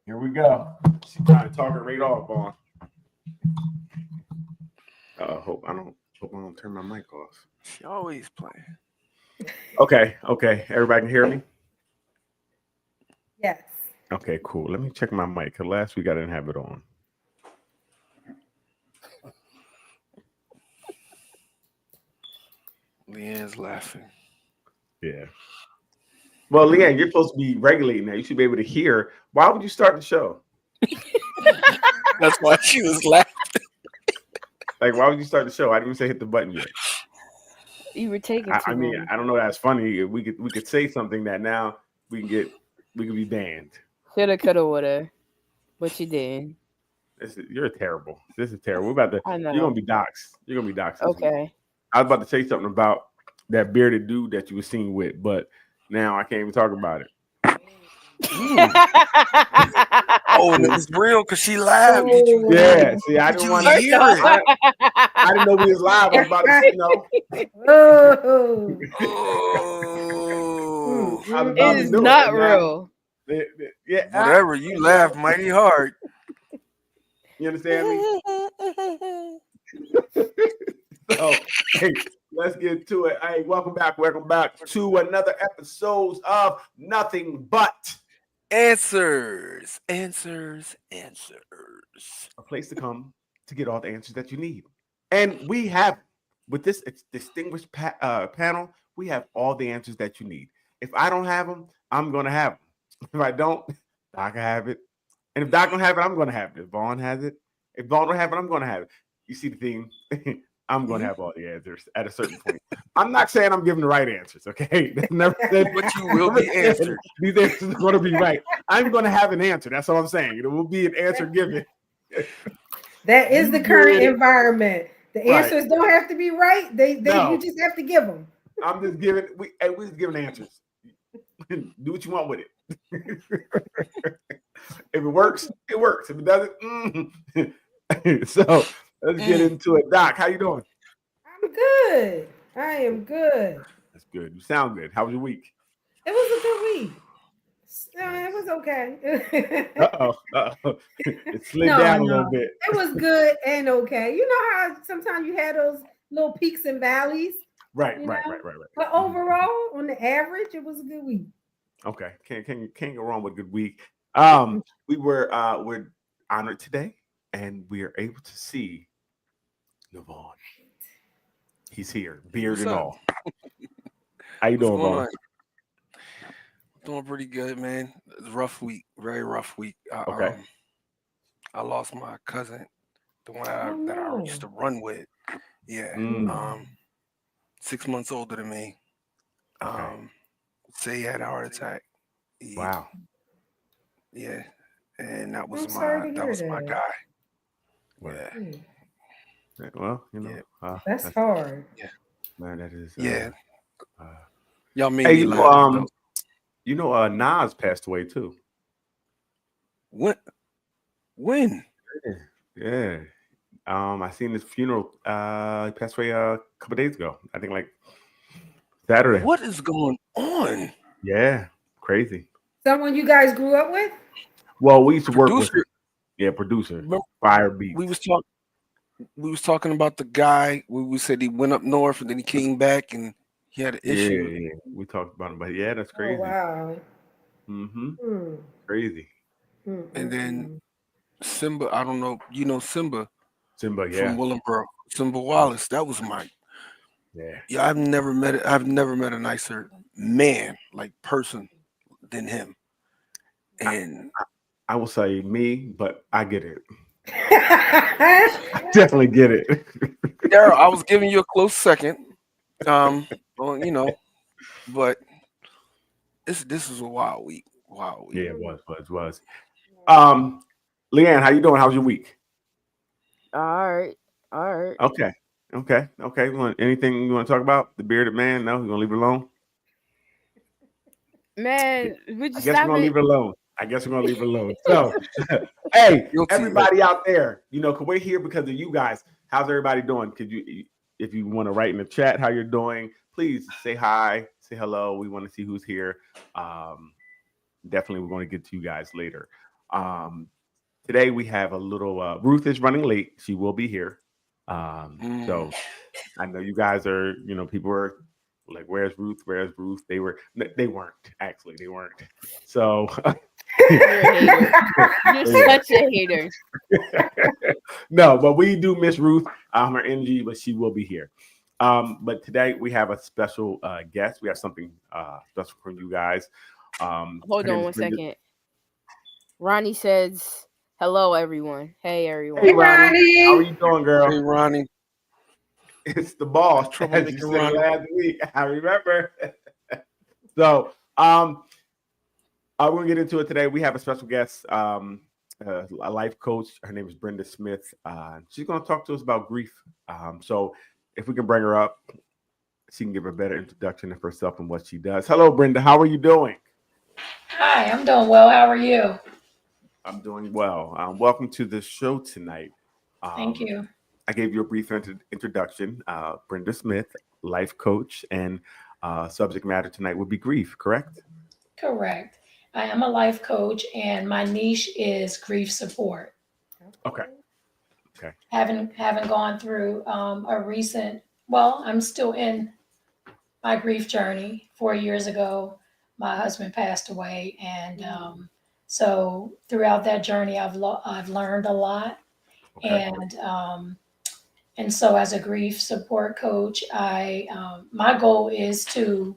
Here we go. She's trying to talk her right off, on. Hope I don't turn my mic off. She always playing. Okay. Everybody can hear me? Yes. Okay, cool. Let me check my mic, because last week I didn't have it on. Leanne's laughing. Yeah. Well, Leanne, you're supposed to be regulating that. You should be able to hear. Why would you start the show? That's why she was laughing. Like, why would you start the show? I didn't even say hit the button yet. You were taking too I mean, long. I don't know. That's funny. We could say something that now we could be banned. Shoulda, coulda, woulda. But you did. You're terrible. This is terrible. We're about to. I know. You're gonna be doxxed. You're gonna be doxxed. this week. Okay. I was about to say something about that bearded dude that you were seen with, but now I can't even talk about it. Oh, and it was real because she laughed. Did you? Yeah. See, I Did didn't you want to hear it? I didn't know we was live. I was about to say Oh. Oh, I was about It to is do not Now, real. Yeah. whatever. You laughed mighty hard. You understand me? So, hey, let's get to it. Hey, welcome back to another episode of Nothing But Answers. a place to come to get all the answers that you need. And we have, with this distinguished panel, we have all the answers that you need. If I don't have them, I'm going to have them. If I don't, Doc can have it. And if Doc don't have it, I'm going to have it. If Vaughn has it, if Vaughn don't have it, I'm going to have it. You see the theme? I'm going to have all the answers at a certain point. I'm not saying I'm giving the right answers, okay? Never said, But you will be answered. These answers are going to be right. I'm going to have an answer. That's all I'm saying. It will be an answer given. That is the current environment. The Right. answers don't have to be right. They No. You just have to give them. I'm just giving. We just giving answers. Do what you want with it. If it works, it works. If it doesn't, So let's get into it. Doc, how you doing? I'm good. I am good. That's good. You sound good. How was your week? It was a good week. It was okay. It slid No, down a no. little bit. It was good and okay. You know how sometimes you had those little peaks and valleys, Right. you know? Right. but overall, on the average, it was a good week. Okay, can't go wrong with a good week. We're honored today, and we are able to see Navon. He's here, beard What's and up? all. How you What's doing, going Vaughn? on? Doing pretty good, man. It's a rough week, very rough week. Okay. I lost my cousin, the one that I no. used to run with. Yeah. Mm. 6 months older than me. Okay. Say he had a heart attack. Wow. Yeah. And that I'm was sorry to my hear my that. guy. Well, Yeah. well, you know, Yeah. That's hard. man. That is. Yeah. uh, Y'all made hey, me laugh. though. Nas passed away too. When? Yeah. I seen his funeral. He passed away a couple days ago. I think like Saturday. What is going on? Yeah, crazy. Someone you guys grew up with? Well, we used to work with Producer. him. Yeah, producer. Remember, Fire Beats. we was talking about the guy. We said he went up north and then he came back and he had an issue. Yeah. We talked about him, but yeah, that's crazy. Oh, wow. Mm-hmm. Hmm. Crazy. And then Simba, I don't know, Simba Simba, from yeah. Willenboro, Simba Wallace. That was Yeah. I've never met a nicer man, like person, than him. And I will say me, but I get it. Definitely get it. Daryl, I was giving you a close second. Well, but this is a wild week. Wild week. Yeah, it was. Leanne, how you doing? How's your week? All right. Okay. Anything you want to talk about? The bearded man? No, you're gonna leave it alone? Man, would you I guess stop we're gonna it? leave it alone. So, hey, Guilty, everybody out there, cause we're here because of you guys. How's everybody doing? Could you, if you want to write in the chat how you're doing, please say hi, say hello. We want to see who's here. Definitely, we're going to get to you guys later. Today we have a little. Ruth is running late. She will be here. So I know you guys are. People are like, "Where's Ruth? Where's Ruth?" They weren't actually. They weren't. So You're a hater. You're such a hater. no, but we do miss Ruth. Her energy, but she will be here. But today we have a special guest. We have something special for you guys. Hold on one second. Ronnie says, "Hello, everyone. Hey, everyone. Hey, Ronnie. How are you doing, girl? Hey, Ronnie. It's the boss. As you said last week. I remember. So, we're gonna get into it today. We have a special guest, a life coach. Her name is Brenda Smith. She's gonna talk to us about grief. So, if we can bring her up, she can give a better introduction of herself and what she does. Hello, Brenda. How are you doing? Hi, I'm doing well. How are you? I'm doing well. Welcome to the show tonight. Thank you. I gave you a brief introduction. Brenda Smith, life coach, and subject matter tonight would be grief, correct? Correct. I am a life coach, and my niche is grief support. Okay. Having gone through a recent, well, I'm still in my grief journey. 4 years ago, my husband passed away, and so throughout that journey, I've learned a lot, Okay. and so as a grief support coach, my goal is to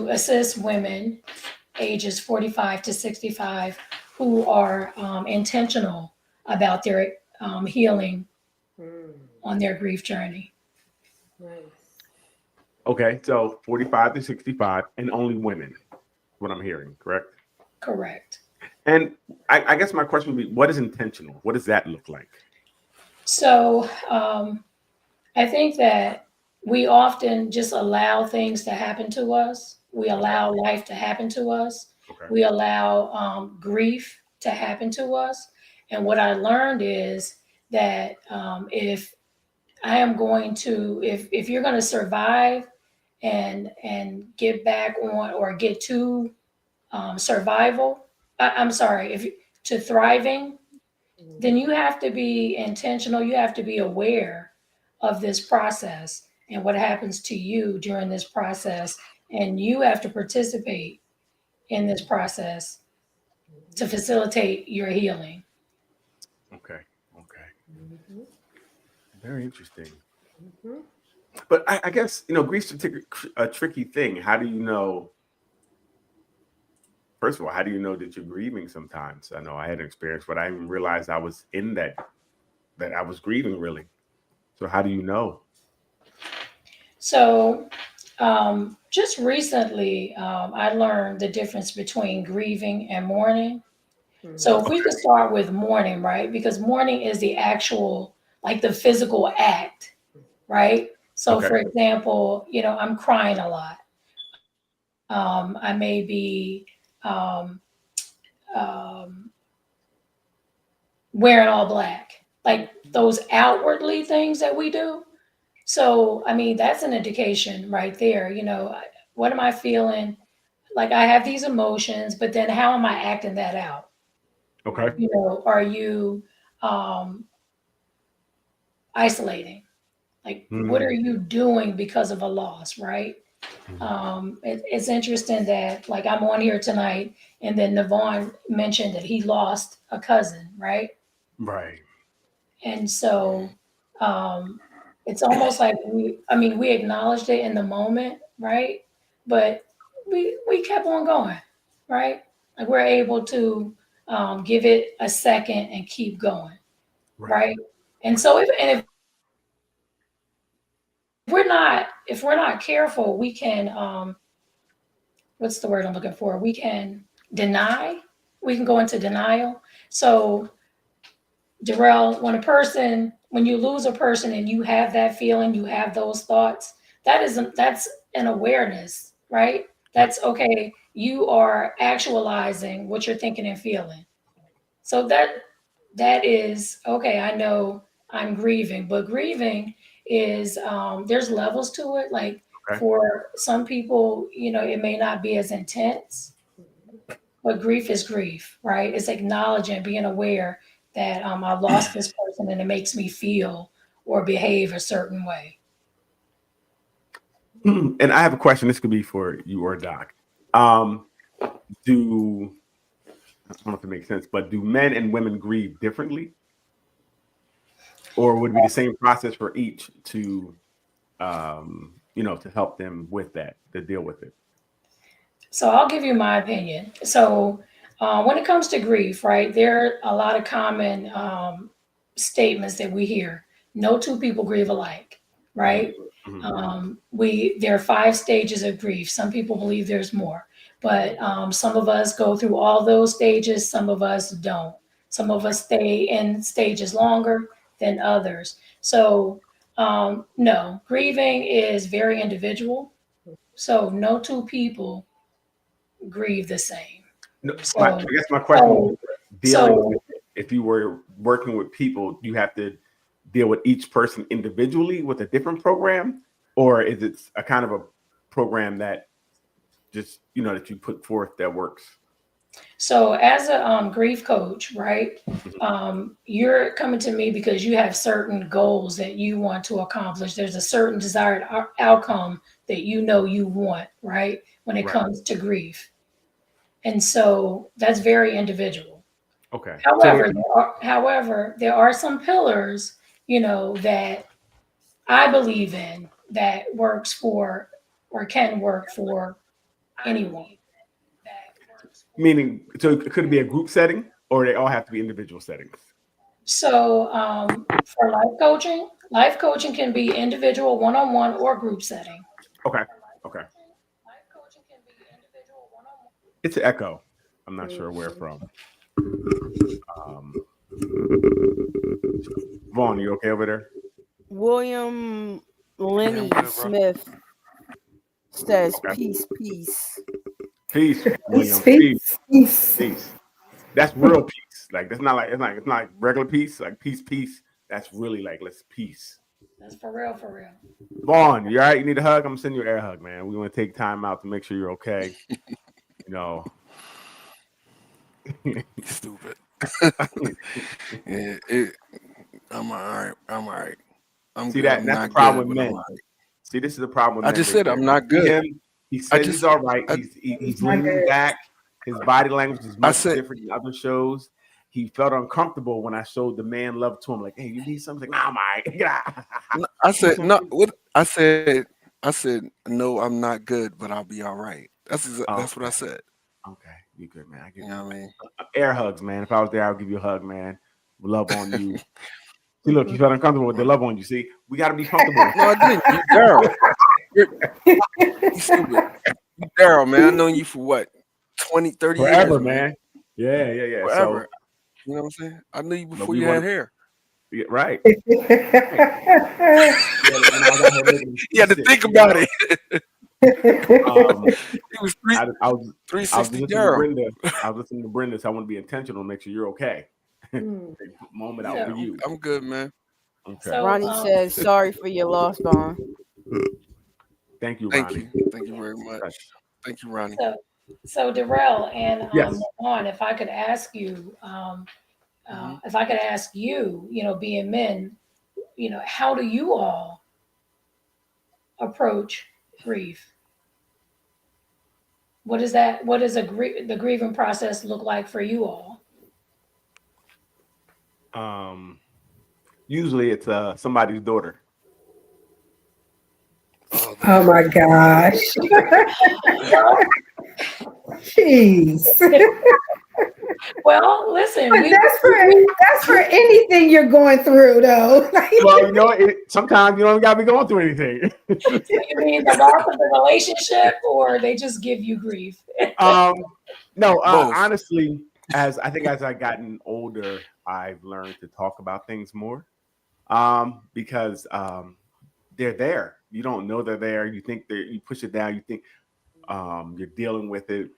assist women ages 45 to 65 who are intentional about their healing on their grief journey. Okay, so 45 to 65 and only women, what I'm hearing, correct? Correct. And I guess my question would be, what is intentional? What does that look like? So I think that we often just allow things to happen to us. We allow life to happen to us. Okay. We allow grief to happen to us. And what I learned is that if you're going to survive and get back on or get to survival, to thriving, then you have to be intentional. You have to be aware of this process and what happens to you during this process. And you have to participate in this process to facilitate your healing. Okay. Very interesting. But I guess, grief's a tricky thing. How do you know? First of all, how do you know that you're grieving sometimes? I know I had an experience, but I didn't realize I was in that I was grieving really. So how do you know? So just recently, I learned the difference between grieving and mourning. So if we could start with mourning, right? Because mourning is the actual, like the physical act, right? So Okay. for example, I'm crying a lot. I may be wearing all black, like those outwardly things that we do. So, I mean, that's an indication right there. What am I feeling? Like I have these emotions, but then how am I acting that out? Okay. Are you isolating? Like, what are you doing because of a loss, right? It's interesting that, like, I'm on here tonight, and then Navon mentioned that he lost a cousin, right? Right. And so it's almost like we acknowledged it in the moment, right? But we kept on going, right? Like we're able to give it a second and keep going, right? And so if we're not careful, we can what's the word I'm looking for? We can deny. We can go into denial. So Darrell, when you lose a person and you have that feeling, you have those thoughts, that's an awareness, right? That's okay. You are actualizing what you're thinking and feeling. So that is okay. I know I'm grieving, but grieving is there's levels to it. Like Okay. for some people, it may not be as intense. but grief is grief, right? It's acknowledging, being aware that I've lost this person and it makes me feel or behave a certain way. And I have a question. This could be for you or Doc. Do I don't know if it makes sense, but do men and women grieve differently, or would it be the same process for each to, to help them with that, to deal with it? So I'll give you my opinion. So when it comes to grief, right, there are a lot of common statements that we hear. No two people grieve alike, right? There are 5 stages of grief. Some people believe there's more, but some of us go through all those stages. Some of us don't. Some of us stay in stages longer than others. So no, grieving is very individual. So no two people grieve the same. No, So, I guess my question is dealing so with, if you were working with people, you have to deal with each person individually with a different program, or is it a kind of a program that just, that you put forth that works? So as a grief coach, right, you're coming to me because you have certain goals that you want to accomplish. There's a certain desired outcome that you want, right, when it Right. comes to grief. And so that's very individual. Okay. However, there are some pillars, that I believe in that works for or can work for anyone. Meaning, so could it be a group setting, or they all have to be individual settings? So for life coaching can be individual, one-on-one, or group setting. Okay. Life coaching can be individual, one-on-one. It's an echo. I'm not sure where from. Vaughn, you okay over there? William Lenny Yeah, I'm good, bro. Smith says, Okay. "Peace, peace." Peace, William. Peace. Peace. That's real peace. Like that's not like it's not like regular peace. Like peace. That's really like let's peace. That's for real, for real. Vaughn, you all right? You need a hug? I'm gonna send you an air hug, man. We want to take time out to make sure you're okay. Stupid. Yeah, I'm all right. I'm all right. I'm See good. that? I'm That's not the problem good, with but I'm men. all right. See, this is the problem with I men. just said I'm not good. He says he's all right. He's not leaning good. back. His body language is much said- different than other shows. He felt uncomfortable when I showed the man love to him. Like, hey, you need something? Like, nah, I'm all right. I said no. What I said no. I'm not good, but I'll be all right. That's what I said. Okay, you good, man. I get You know what I mean? air hugs, man. If I was there, I would give you a hug, man. Love on you. See, look, you felt uncomfortable with the love on you. See, we got to be comfortable. No, I didn't. You Daryl. You stupid. You Daryl, man. I've known you for what? 20, 30 Forever, years, man. Yeah. Forever. So, You know what I'm saying? I knew you before we you had hair. yeah, right. You had to think about it. He was I was 360 listening to Daryl. Brenda. I was listening to Brenda, so I want to be intentional to make sure you're okay. Mm. Moment out for you. I'm good, man. Okay. So- Ronnie says, "Sorry for your loss, Vaughn." Thank you, Thank Ronnie. you. Thank you very much. Thank you, Ronnie. So Darrell and Yes. Lavon, if I could ask you, being men, how do you all approach grief? What is that? What does the grieving process look like for you all? Usually it's somebody's daughter. Oh my gosh. Jeez. Well, listen, But that's for anything you're going through, though. Well, sometimes you don't gotta be going through anything. you mean the loss of the relationship, or they just give you grief? No, Both. honestly, as I've gotten older, I've learned to talk about things more. Because they're there. You don't know they're there. You think you push it down. You think you're dealing with it.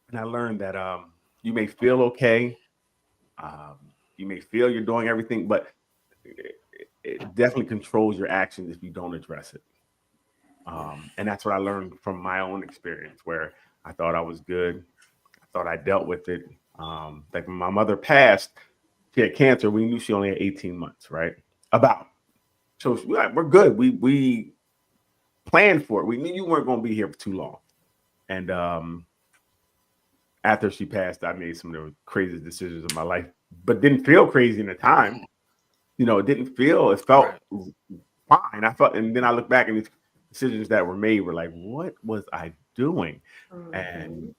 And I learned that you may feel okay. You may feel you're doing everything, but it definitely controls your actions if you don't address it. And that's what I learned from my own experience, where I thought I was good. I thought I dealt with it. Like when my mother passed, she had cancer. We knew she only had 18 months, right? About. So we're good. We planned for it. We knew you weren't going to be here for too long. And after she passed, I made some of the craziest decisions of my life, but didn't feel crazy in the time. You know, it felt fine. And then I look back and these decisions that were made were like, what was I doing? Mhm. And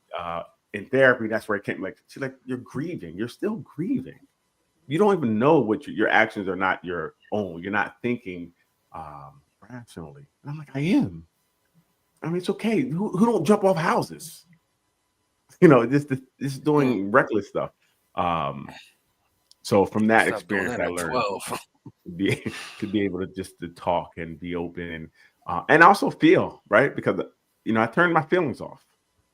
in therapy, that's where it came. Like, she's like, you're grieving. You're still grieving. You don't even know what your actions are not your own. You're not thinking rationally. And I'm like, I am. I mean, it's okay. Who don't jump off houses? You know, this doing reckless stuff. So from that Stop doing experience, that I at learned 12. to be able to just to talk and be open and also feel, right? Because I turned my feelings off.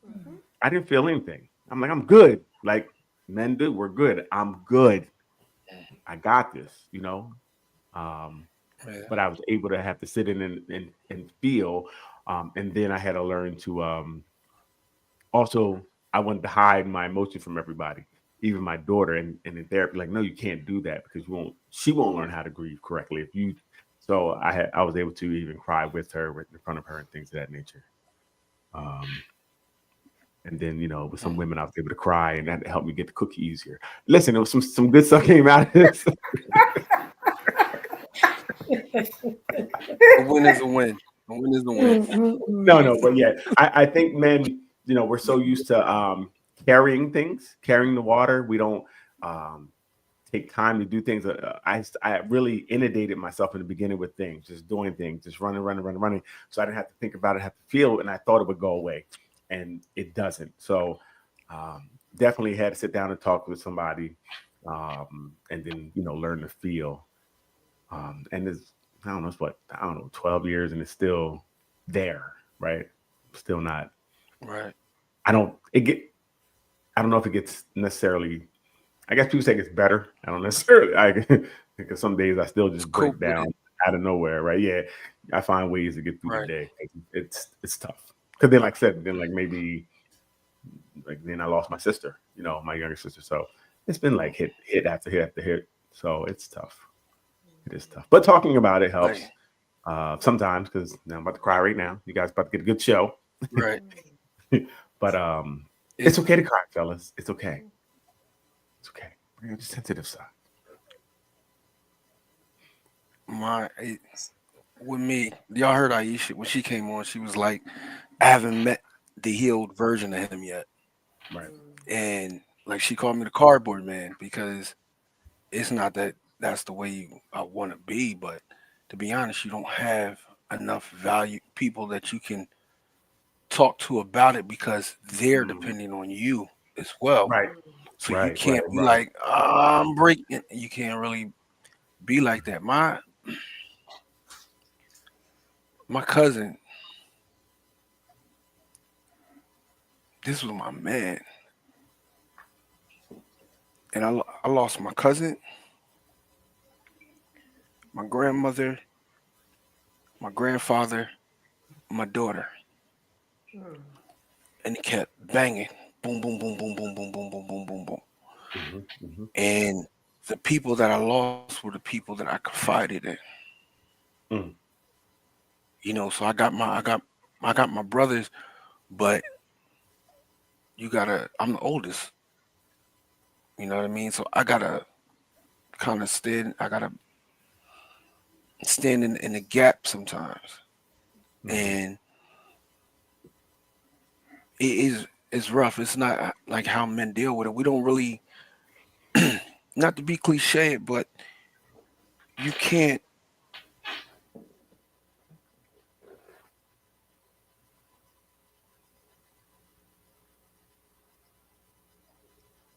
Mhm. I didn't feel anything. I'm like, I'm good. Like men do, we're good. I'm good. I got this, but I was able to have to sit in and feel. And then I had to learn to also, I wanted to hide my emotion from everybody, even my daughter. And in therapy, like, no, you can't do that because she won't learn how to grieve correctly if you. So I was able to even cry with her, in front of her, and things of that nature. And then, with some women, I was able to cry, and that helped me get the cookie easier. Listen, it was some good stuff came out of this. A win is a win. A win is a win. No, but yeah, I think men, we're so used to carrying the water. We don't take time to do things. I really inundated myself in the beginning with things, just doing things, just running. So I didn't have to think about it, have to feel it, and I thought it would go away, and it doesn't. So definitely had to sit down and talk with somebody, and then learn to feel. And it's, I don't know, 12 years, and it's still there, right? Still not Right. I don't know if it gets necessarily. I guess people say it's better. I don't necessarily. Because some days I still just break Cope with down it. out of nowhere, right? Yeah, I find ways to get through the Right. day. It's tough. Because then, like I said, maybe then I lost my sister, my younger sister. So it's been like hit after hit after hit. So it's tough. It is tough. But talking about it helps sometimes, because now I'm about to cry right now. You guys about to get a good show. Right. But it's okay to cry, fellas. It's okay. It's okay. Bring out the sensitive side. With me, y'all heard Aisha when she came on. She was like, I haven't met the healed version of him yet. Right. And like she called me the cardboard man, because it's not that that's the way I want to be, but to be honest, you don't have enough value people that you can talk to about it, because they're depending on you as well. Right. So Right, you can't right, be right. like, I'm breaking. You can't really be like that. My cousin, this was my man. And I lost my cousin, my grandmother, my grandfather, my daughter. And it kept banging. Boom, boom, boom, boom, boom, boom, boom, boom, boom, boom, boom. Mm-hmm. And the people that I lost were the people that I confided in. So I got my brothers, but I'm the oldest. You know what I mean? So I gotta kind of stand in the gap sometimes. And it's rough. It's not like how men deal with it. We don't really, not to be cliche, but you can't.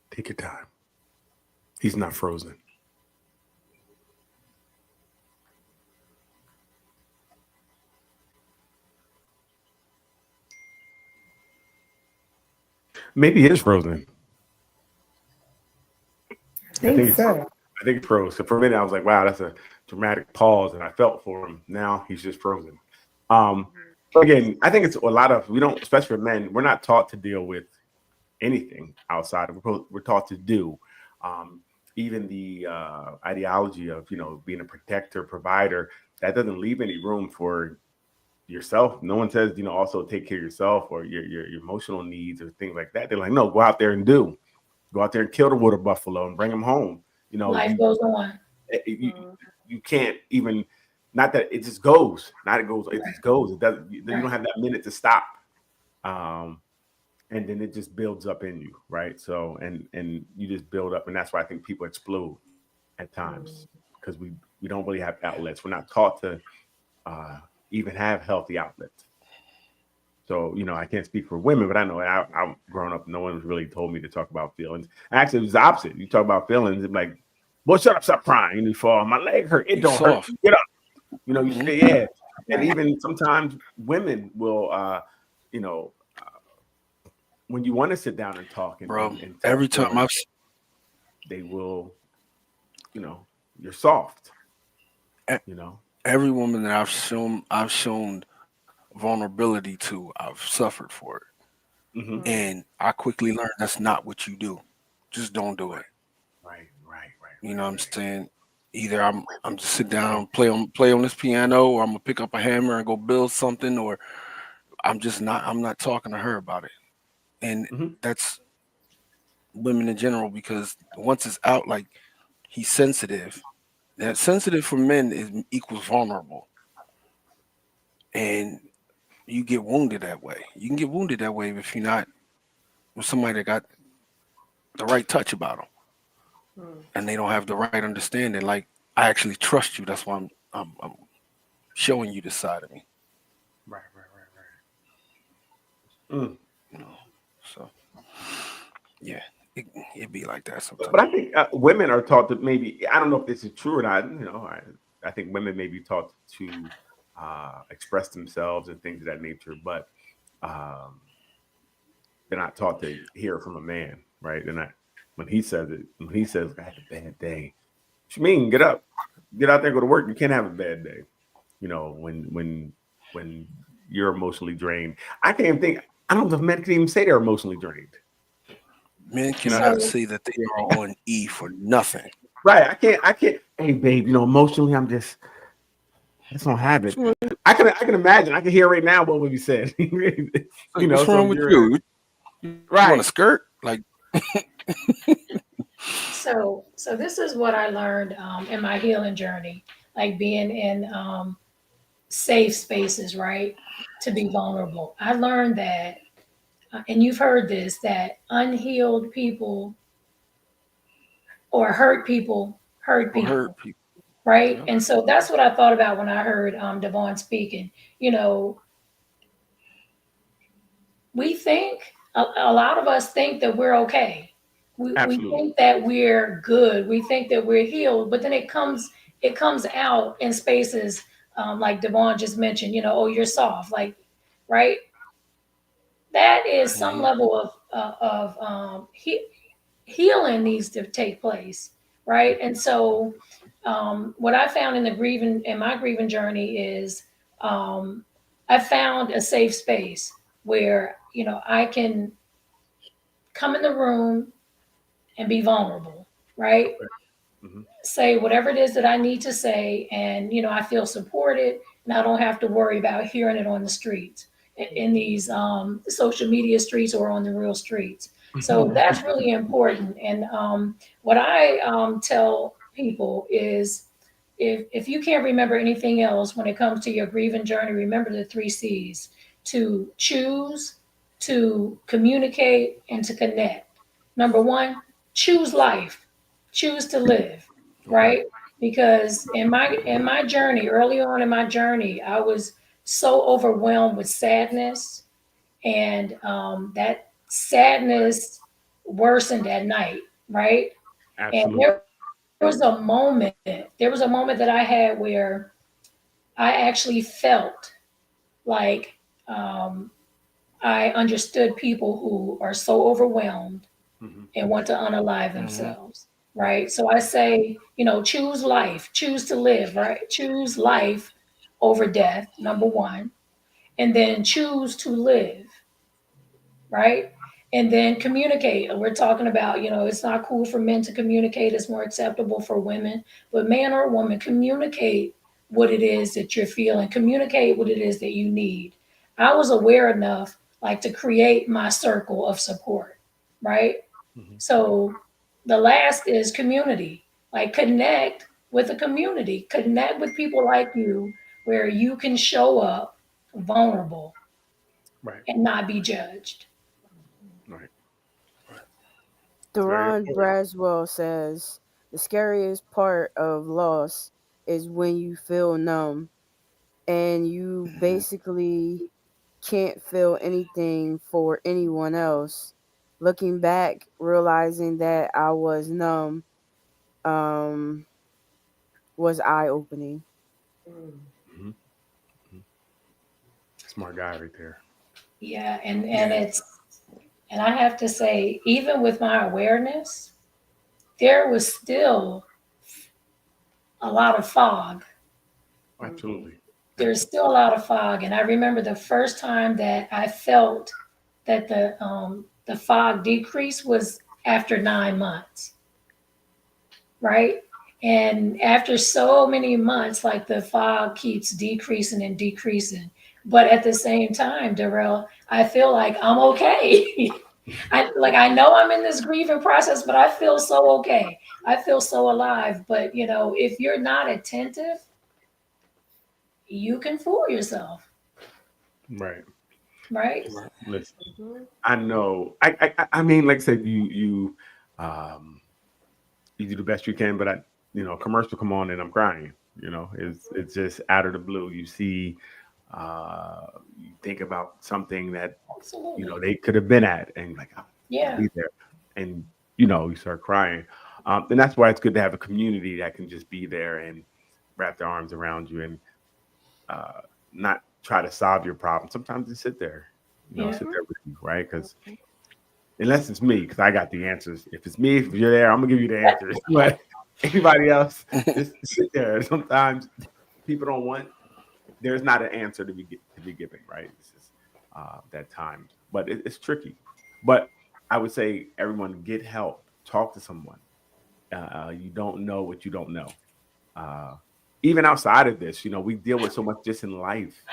Take your time. He's not frozen. Maybe he is frozen. I think so. I think it's frozen. So for a minute, I was like, wow, that's a dramatic pause, and I felt for him. Now he's just frozen. But again, I think it's a lot of, we don't, especially for men, we're not taught to deal with anything outside of we're taught to do. Even the ideology of being a protector, provider, that doesn't leave any room for yourself. No one says also take care of yourself or your emotional needs or things like that. They're like, no, go out there and go out there and kill the water buffalo and bring them home. Life goes on. You can't even, not that it just goes, not it goes, it just goes. It doesn't. You don't have that minute to stop. And then it just builds up in you, right? So and you just build up, and that's why I think people explode at times, because we don't really have outlets. We're not taught to even have healthy outlets. So I can't speak for women, but I know I'm growing up, no one's really told me to talk about feelings. Actually, it was the opposite. You talk about feelings, it's like, boy, shut up, stop crying. You fall, my leg hurt. It don't hurt. Get up. You say, yeah. And even sometimes women will, when you want to sit down and talk, and talk every time they will, you're soft. Every woman that I've shown vulnerability to, I've suffered for it. Mm-hmm. And I quickly learned that's not what you do. Just don't do it. Right. You know what I'm saying? Either I'm just sit down and play on this piano, or I'm gonna pick up a hammer and go build something, or I'm not talking to her about it. And that's women in general, because once it's out, like, he's sensitive. That sensitive for men equals vulnerable. And you get wounded that way. You can get wounded that way if you're not with somebody that got the right touch about them, and they don't have the right understanding. Like, I actually trust you. That's why I'm showing you this side of me. Right. So yeah, it be like that sometimes. But I think women are taught to, maybe, I don't know if this is true or not. I think women may be taught to express themselves and things of that nature, but they're not taught to hear from a man, right? When he says I had a bad day, what you mean? Get up, get out there, go to work. You can't have a bad day. When you're emotionally drained. I can't even think. I don't know if men can even say they're emotionally drained. Men cannot say that they are on E for nothing. Right. I can't. Hey, babe, emotionally, I just don't have it. I can imagine. I can hear right now what would be said. What's wrong with you? Right. You want a skirt? Like. So this is what I learned in my healing journey, like being in safe spaces, right? To be vulnerable. I learned that, and you've heard this, that unhealed people or hurt people, right? Yeah. And so that's what I thought about when I heard Devon speaking. We think, a lot of us think that we're okay. We think that we're good. We think that we're healed, but then it comes out in spaces like Devon just mentioned, oh, you're soft, like, right? That is some level of healing needs to take place, right? And so what I found in my grieving journey is I found a safe space where, I can come in the room and be vulnerable, right? Mm-hmm. Say whatever it is that I need to say, and I feel supported, and I don't have to worry about hearing it on the streets, in these social media streets, or on the real streets. So that's really important. And what I tell people is, if you can't remember anything else when it comes to your grieving journey, remember the 3 C's: to choose, to communicate, and to connect. Number 1, choose life, choose to live, right? Because in my journey, early on in my journey, I was so overwhelmed with sadness, and that sadness worsened at night, right? Absolutely. And there was a moment that I had where I actually felt like I understood people who are so overwhelmed and want to unalive themselves, right? So I say, choose life, choose to live, right? Choose life over death, number 1, and then choose to live, right? And then communicate. We're talking about, it's not cool for men to communicate. It's more acceptable for women. But man or woman, communicate what it is that you're feeling. Communicate what it is that you need. I was aware enough, like, to create my circle of support, right? Mhm. So the last is community. Like, connect with a community. Connect with people like you where you can show up vulnerable Right. and not be judged. Right. Very Duran important. Braswell says the scariest part of loss is when you feel numb and you basically can't feel anything for anyone else. Looking back, realizing that I was numb was eye opening. Mhm. Mhm. Smart guy right there. Yeah, and Yeah. and I have to say, even with my awareness, there was still a lot of fog. Absolutely. There's still a lot of fog, and I remember the first time that I felt that the fog decreased was after 9 months, right? And after so many months, like, the fog keeps decreasing and decreasing. But at the same time, Darrell, I feel like I'm okay. I know I'm in this grieving process, but I feel so okay. I feel so alive. But if you're not attentive, you can fool yourself, Right. right? Listen, Mhm. I know. I mean, like I said, um, you do the best you can, but commercial come on and I'm crying. It's just out of the blue. You see, you think about something that Absolutely. they could have been at, and like, I want to Yeah. be there, and you start crying. And that's why it's good to have a community that can just be there and wrap their arms around you and uh, not try to solve your problem. Sometimes just sit there, Yeah. sit there with you, right? Because unless it's me, because I got the answers. If it's me, if you're there, I'm gonna give you the answers. But anybody else, just sit there. Sometimes people don't want. There's not an answer to be given, right? It's just that time, but it's tricky. But I would say everyone get help. Talk to someone. You don't know what you don't know. Uh, Even outside of this, we deal with so much just in life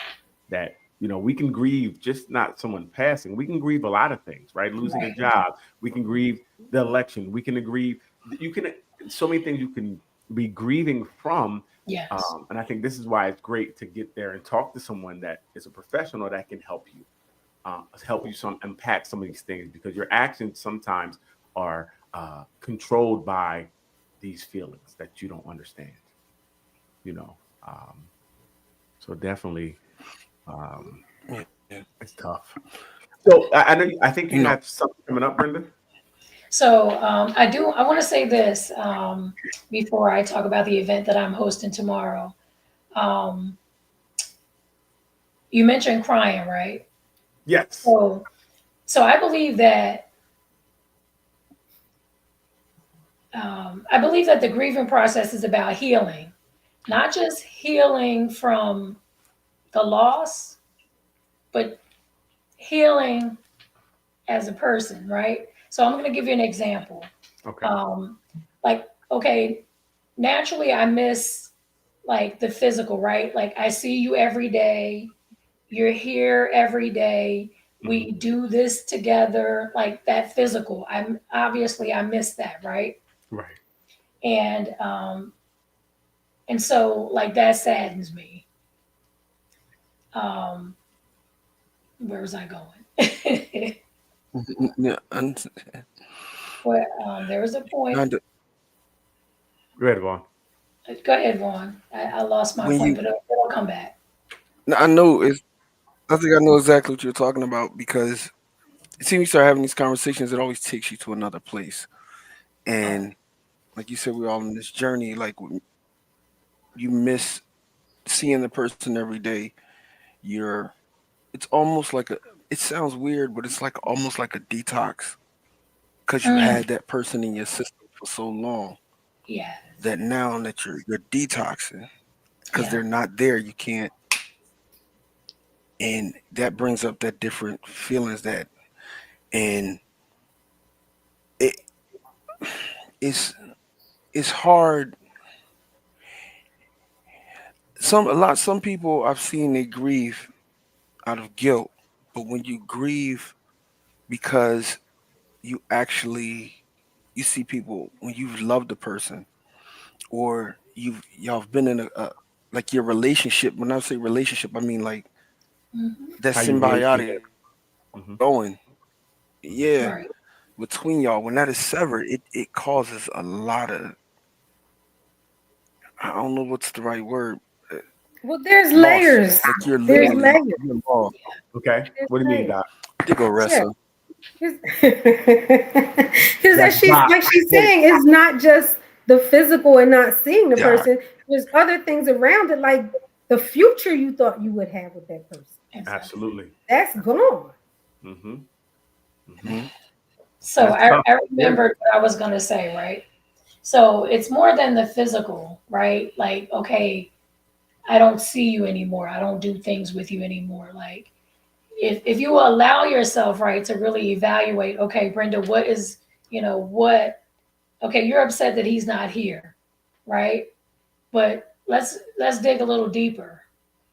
that we can grieve just not someone passing. We can grieve a lot of things, right? Losing a Right. job. We can grieve the election. We can grieve. You can so many things you can be grieving from. Yes. And I think this is why it's great to get there and talk to someone that is a professional that can help you some unpack some of these things because your actions sometimes are controlled by these feelings that you don't understand. You know, um, so definitely, um, Yeah. Yeah. it's tough. So I know. I think You you know, have something coming up, Brenda. So I want to say this before I talk about the event that I'm hosting tomorrow. Um, you mentioned crying, right? Yes. So I believe that the grieving process is about healing, not just healing from the loss, but healing as a person, right? So I'm going to give you an example. Okay. Like, okay, naturally I miss, like, the physical, right? Like, I see you every day. You're here every day. Mhm. We do this together, like that physical. I miss that, right? Right. And so, like, that saddens me. Um, where was I going? yeah, Well, there was a point. Go ahead, Vaughn. Go ahead, Vaughn. I lost my when point, you, but it'll come back. I know it's. I think I know exactly what you're talking about because see, when you start having these conversations, it always takes you to another place. And like you said, we're all in this journey. Like you miss seeing the person every day. You're. It's almost like a. It sounds weird, but it's like almost like a detox because you Mm, had that person in your system for so long yeah, that now that you're detoxing because yeah, they're not there, you can't. And that brings up that different feelings that and it's hard. Some people I've seen they grieve out of guilt, but when you grieve because you actually you see people when you've loved a person or y'all have been in a like your relationship. When I say relationship, I mean like Mhm. that How you relate to symbiotic them. Mhm. going, yeah, Right. between y'all. When that is severed, it causes a lot of, I don't know what's the right word, Well, there's loss. layers. Like you're There's literally layers. you're lost. Okay. There's What do you mean, layers. Doc? They go Sure. wrestle. Because That's as she's Doc. like she's Wait. saying, it's not just the physical and not seeing the Yeah. person. There's other things around it, like the future you thought you would have with that person. Exactly. Absolutely. That's gone. Mm-hmm. Mm-hmm. Mhm. So That's I tough. remembered what I was going to say, right? So it's more than the physical, right? Like, okay, I don't see you anymore. I don't do things with you anymore. Like, if you allow yourself, right, to really evaluate, okay, Brenda, what is, okay, you're upset that he's not here, right? But let's dig a little deeper,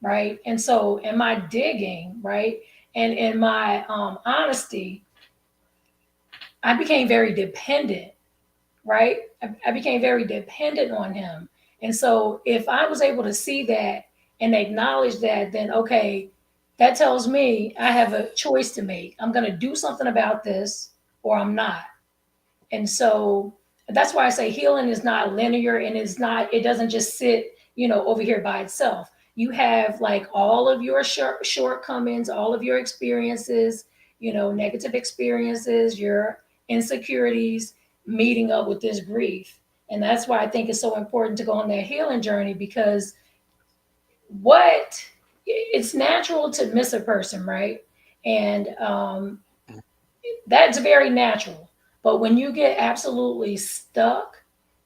right? And so in my digging, right, and in my honesty, I became very dependent, right? I became very dependent on him. And so if I was able to see that and acknowledge that, then okay, that tells me I have a choice to make. I'm going to do something about this or I'm not. And so that's why I say healing is not linear and it doesn't just sit, over here by itself. You have like all of your shortcomings, all of your experiences, negative experiences, your insecurities meeting up with this grief. And that's why I think it's so important to go on that healing journey because it's natural to miss a person, right? And that's very natural. But when you get absolutely stuck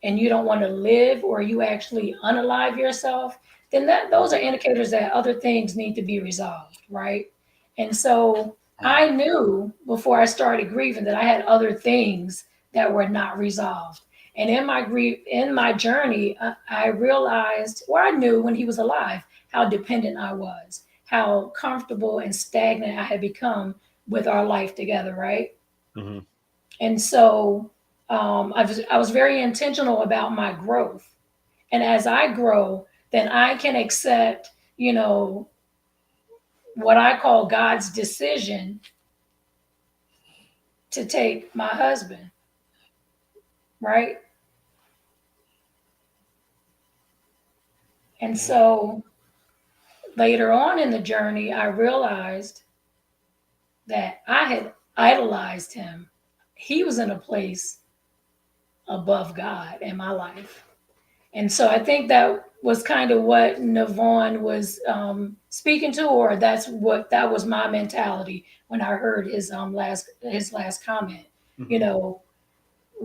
and you don't want to live or you actually unalive yourself, then those are indicators that other things need to be resolved, right? And so I knew before I started grieving that I had other things that were not resolved. And in my grief, in my journey, I realized, or I knew when he was alive, how dependent I was, how comfortable and stagnant I had become with our life together, right? Mm-hmm. And so I was very intentional about my growth. And as I grow, then I can accept, what I call God's decision to take my husband, right? And so later on in the journey, I realized that I had idolized him. He was in a place above God in my life. And so I think that was kind of what Navon was speaking to, or that was my mentality when I heard his last comment. Mm-hmm.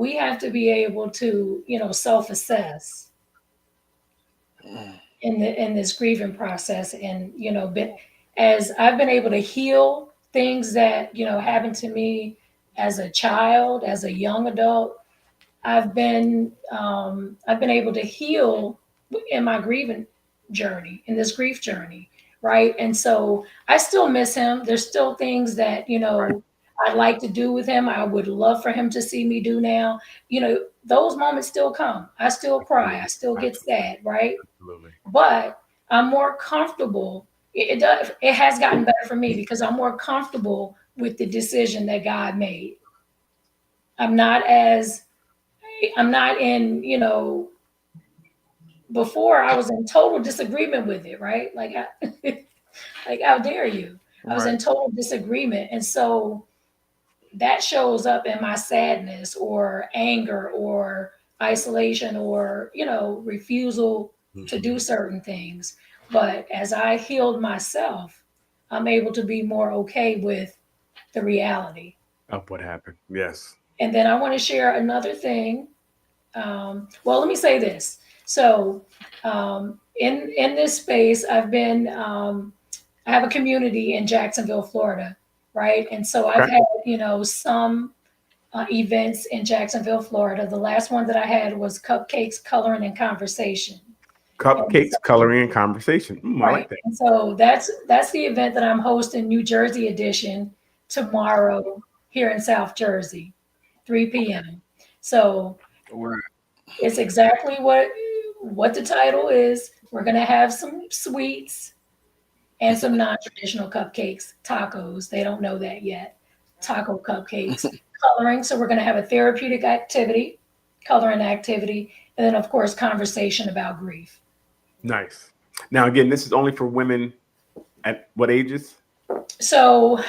We have to be able to self-assess in this grieving process, and as I've been able to heal things that happened to me as a child, as a young adult. I've been able to heal in my grieving journey, in this grief journey, right? And so I still miss him. There's still things that I'd like to do with him. I would love for him to see me do now. Those moments still come. I still cry. I still get sad, right? Absolutely. But I'm more comfortable. It has gotten better for me because I'm more comfortable with the decision that God made. I'm not in, before I was in total disagreement with it, right? Like, like how dare you? I was in Right. total disagreement. And so that shows up in my sadness or anger or isolation or, refusal to do certain things. But as I healed myself, I'm able to be more okay with the reality. Of what happened. Yes. And then I want to share another thing. Well, let me say this. So, in this space, I've been. I have a community in Jacksonville, Florida, right? And so I've Okay. had some events in Jacksonville, Florida. The last one that I had was Cupcakes, Coloring, and Conversation. Cupcakes, coloring, and conversation. I like that. And so that's the event that I'm hosting, New Jersey edition, tomorrow here in South Jersey, 3 p.m. So it's exactly what the title is. We're gonna have some sweets and some non-traditional cupcakes, tacos. They don't know that yet. Taco cupcakes, coloring. So we're gonna have a therapeutic activity, coloring activity, and then of course conversation about grief. Nice. Now, again, this is only for women at what ages? So,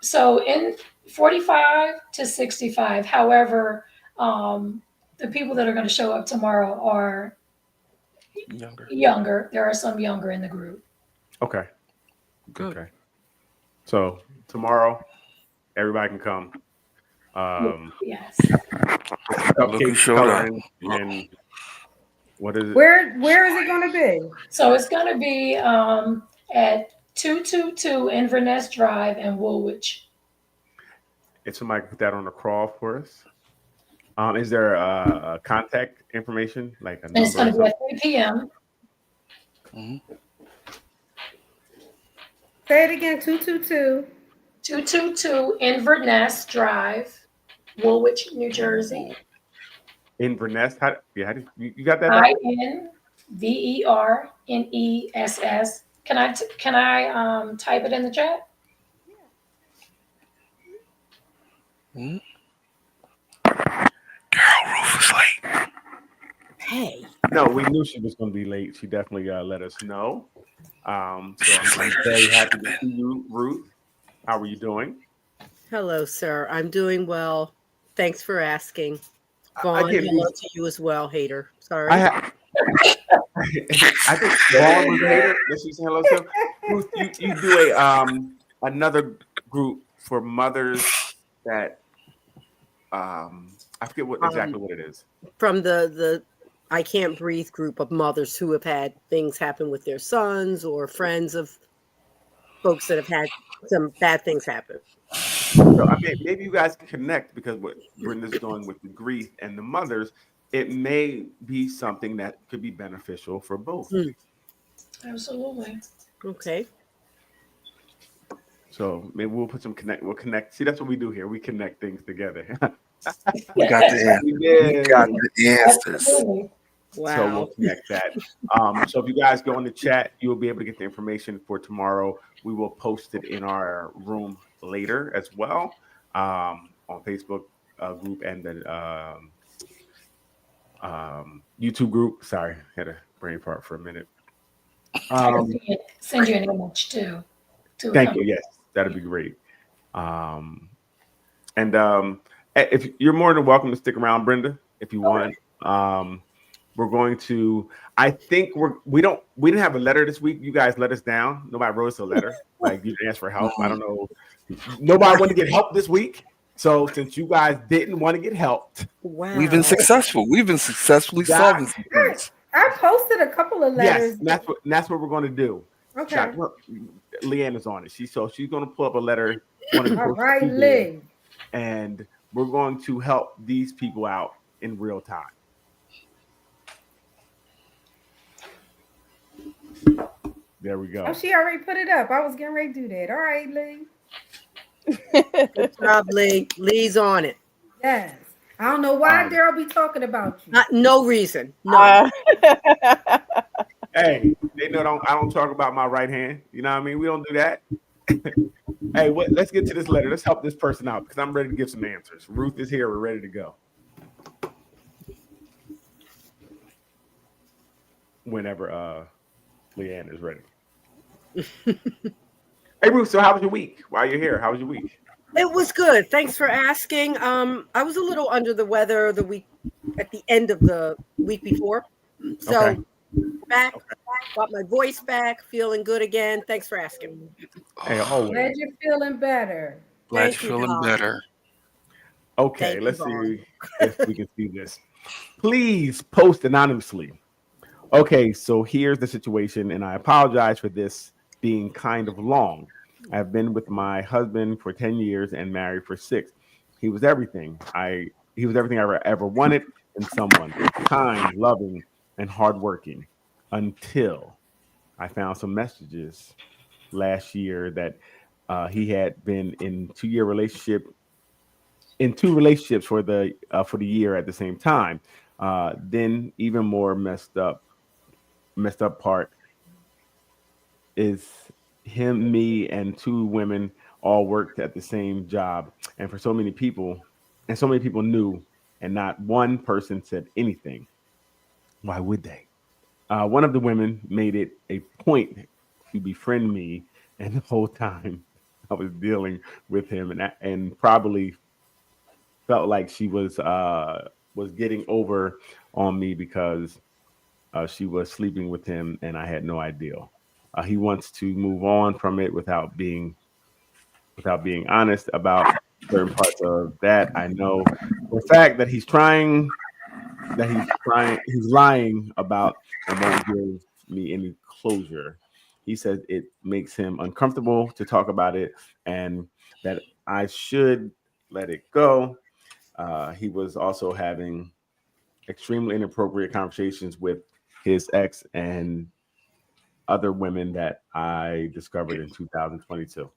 so in 45 to 65. However, the people that are going to show up tomorrow are younger. There are some younger in the group. Okay. Good. Okay. So tomorrow, everybody can come. Yes. Cupcakes, coloring, and what is it? Where is it going to be? So it's going to be at 222 Inverness Drive in Woolwich. If somebody can put that on the crawl for us. Is there a contact information, like a And it's going number? to be at 3 p.m. Say it again, 222. 222 Inverness Drive, Woolwich, New Jersey. Inverness? How do you got that? down? INVERNESS. Can I type it in the chat? Girl, Rufus late. Hey. No, we knew she was going to be late. She definitely let us know. So I'm very happy to see you, Ruth. How are you doing? Hello, sir. I'm doing well. Thanks for asking. Vaughn, Again, hello to you as well, hater. Sorry. I think Vaughn was a hater. Let's just say hello to him. Ruth, you do another group for mothers that I forget exactly what it is. From the I Can't Breathe group of mothers who have had things happen with their sons or friends of folks that have had some bad things happen. So I mean, maybe you guys can connect, because what Brenda's doing with the grief and the mothers, it may be something that could be beneficial for both. Absolutely. Okay. So maybe we'll connect. See, that's what we do here. We connect things together. We got the answers. We got the answers. Absolutely. Wow. So we'll connect that. So if you guys go in the chat, you'll be able to get the information for tomorrow. We will post it in our room later as well, on Facebook group and the YouTube group. Sorry, had a brain fart for a minute. Send you an image too. Thank you. Yes, that'd be great. If you're more than welcome to stick around, Brenda, if you want. We're going to. I think we didn't have a letter this week. You guys let us down. Nobody wrote us a letter. Like, you didn't ask for help. I don't know. Nobody wanted to get help this week. So since you guys didn't want to get helped, Wow. We've been successful. We've been successfully solving some things. I posted a couple of letters. yes, that's what we're going to do. Okay. Leanne is on it. She's going to pull up a letter. One of the All books right, she did, Lee. and we're going to help these people out in real time. There we go. Oh, she already put it up. I was getting ready to do that. All right, Lee. Good job, Lee. Lee's on it. Yes. I don't know why Daryl be talking about you. No reason. No. Hey, they know I don't talk about my right hand. You know what I mean? We don't do that. Hey, let's get to this letter. Let's help this person out, because I'm ready to give some answers. Ruth is here. We're ready to go. Whenever Leanne is ready. Hey, Ruth, so how was your week? While you're here, how was your week? It was good. Thanks for asking. I was a little under the weather the week at the end of the week before. So Okay. back, got my voice back, feeling good again. Thanks for asking. Hey, always. Glad you're feeling better. Glad Thank you're you, feeling Doc. better. Okay, Thank let's you, see if we can see this. Please post anonymously. Okay, so here's the situation, and I apologize for this being kind of long. I've been with my husband for 10 years and married for 6. He was everything. He was everything I ever wanted in someone. Kind, loving, and hardworking. Until I found some messages last year that he had been in 2-year relationship in 2 relationships for the year at the same time. Then even more messed up part is him, me, and 2 women all worked at the same job, and for so many people knew, and not one person said anything. Why would they? One of the women made it a point to befriend me, and the whole time I was dealing with him, and probably felt like she was getting over on me because she was sleeping with him, and I had no idea. He wants to move on from it without being honest about certain parts of that. I know the fact that he's lying about and won't give me any closure. He says it makes him uncomfortable to talk about it, and that I should let it go. He was also having extremely inappropriate conversations with his ex and other women that I discovered in 2022.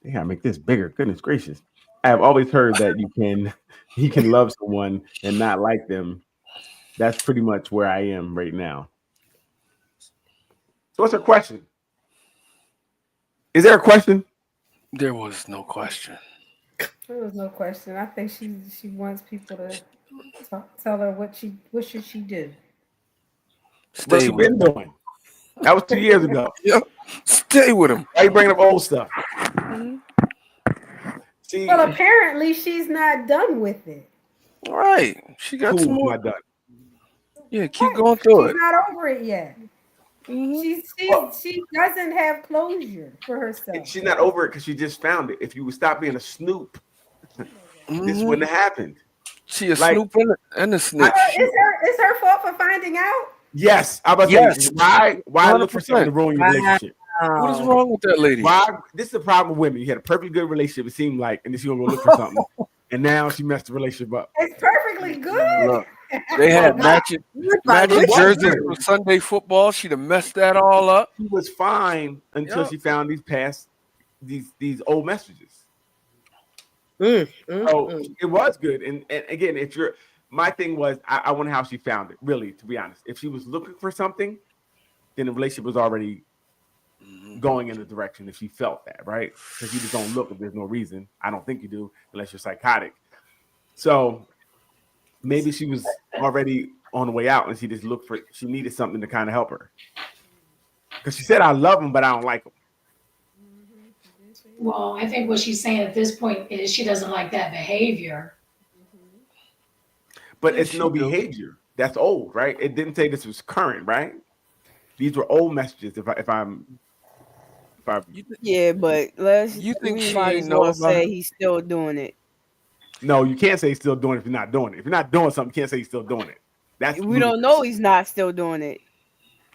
They gotta make this bigger. Goodness gracious. I have always heard that you can love someone and not like them. That's pretty much where I am right now. So what's her question? Is there a question? There was no question. There was no question. I think she wants people to tell her what should she do. What Stay you with been him. doing? That was 2 years ago. Yep. Stay with him. Why you bringing up old stuff? See, Well, apparently she's not done with it. All right. She got who's some more. not done? Yeah, keep going through She's it. not over it yet. She doesn't have closure for herself. She's not over it because she just found it. If you would stop being a snoop, this wouldn't have happened. She a Like- snoop and a snitch. It's her fault for finding out. Yes, I'm about to Yes. say, why look for something to ruin your relationship? What is wrong with that lady? Why? This is the problem with women. You had a perfectly good relationship, it seemed like, and then she gonna go look for something, and now she messed the relationship up. It's perfectly good. Look, they had matching It was jerseys good. for Sunday football. She'd have messed that all up. She was fine until Yep. she found these old messages. So it was good, and again, if you're, my thing was, I wonder how she found it. Really, to be honest, if she was looking for something, then the relationship was already going in a direction. If she felt that, right? Because you just don't look if there's no reason. I don't think you do unless you're psychotic. So maybe she was already on the way out, and she just looked for. She needed something to kind of help her. Because she said, "I love him, but I don't like him." Well, I think what she's saying at this point is she doesn't like that behavior. But it's She no do. behavior. That's old, right? It didn't say this was current, right? These were old messages. If I'm Yeah, but You think we she might ain't as know well about say it? he's still doing it. no, you can't say he's still doing it if you're not doing it. If you're not doing something, you can't say he's still doing it. That's We don't know he's not still doing it.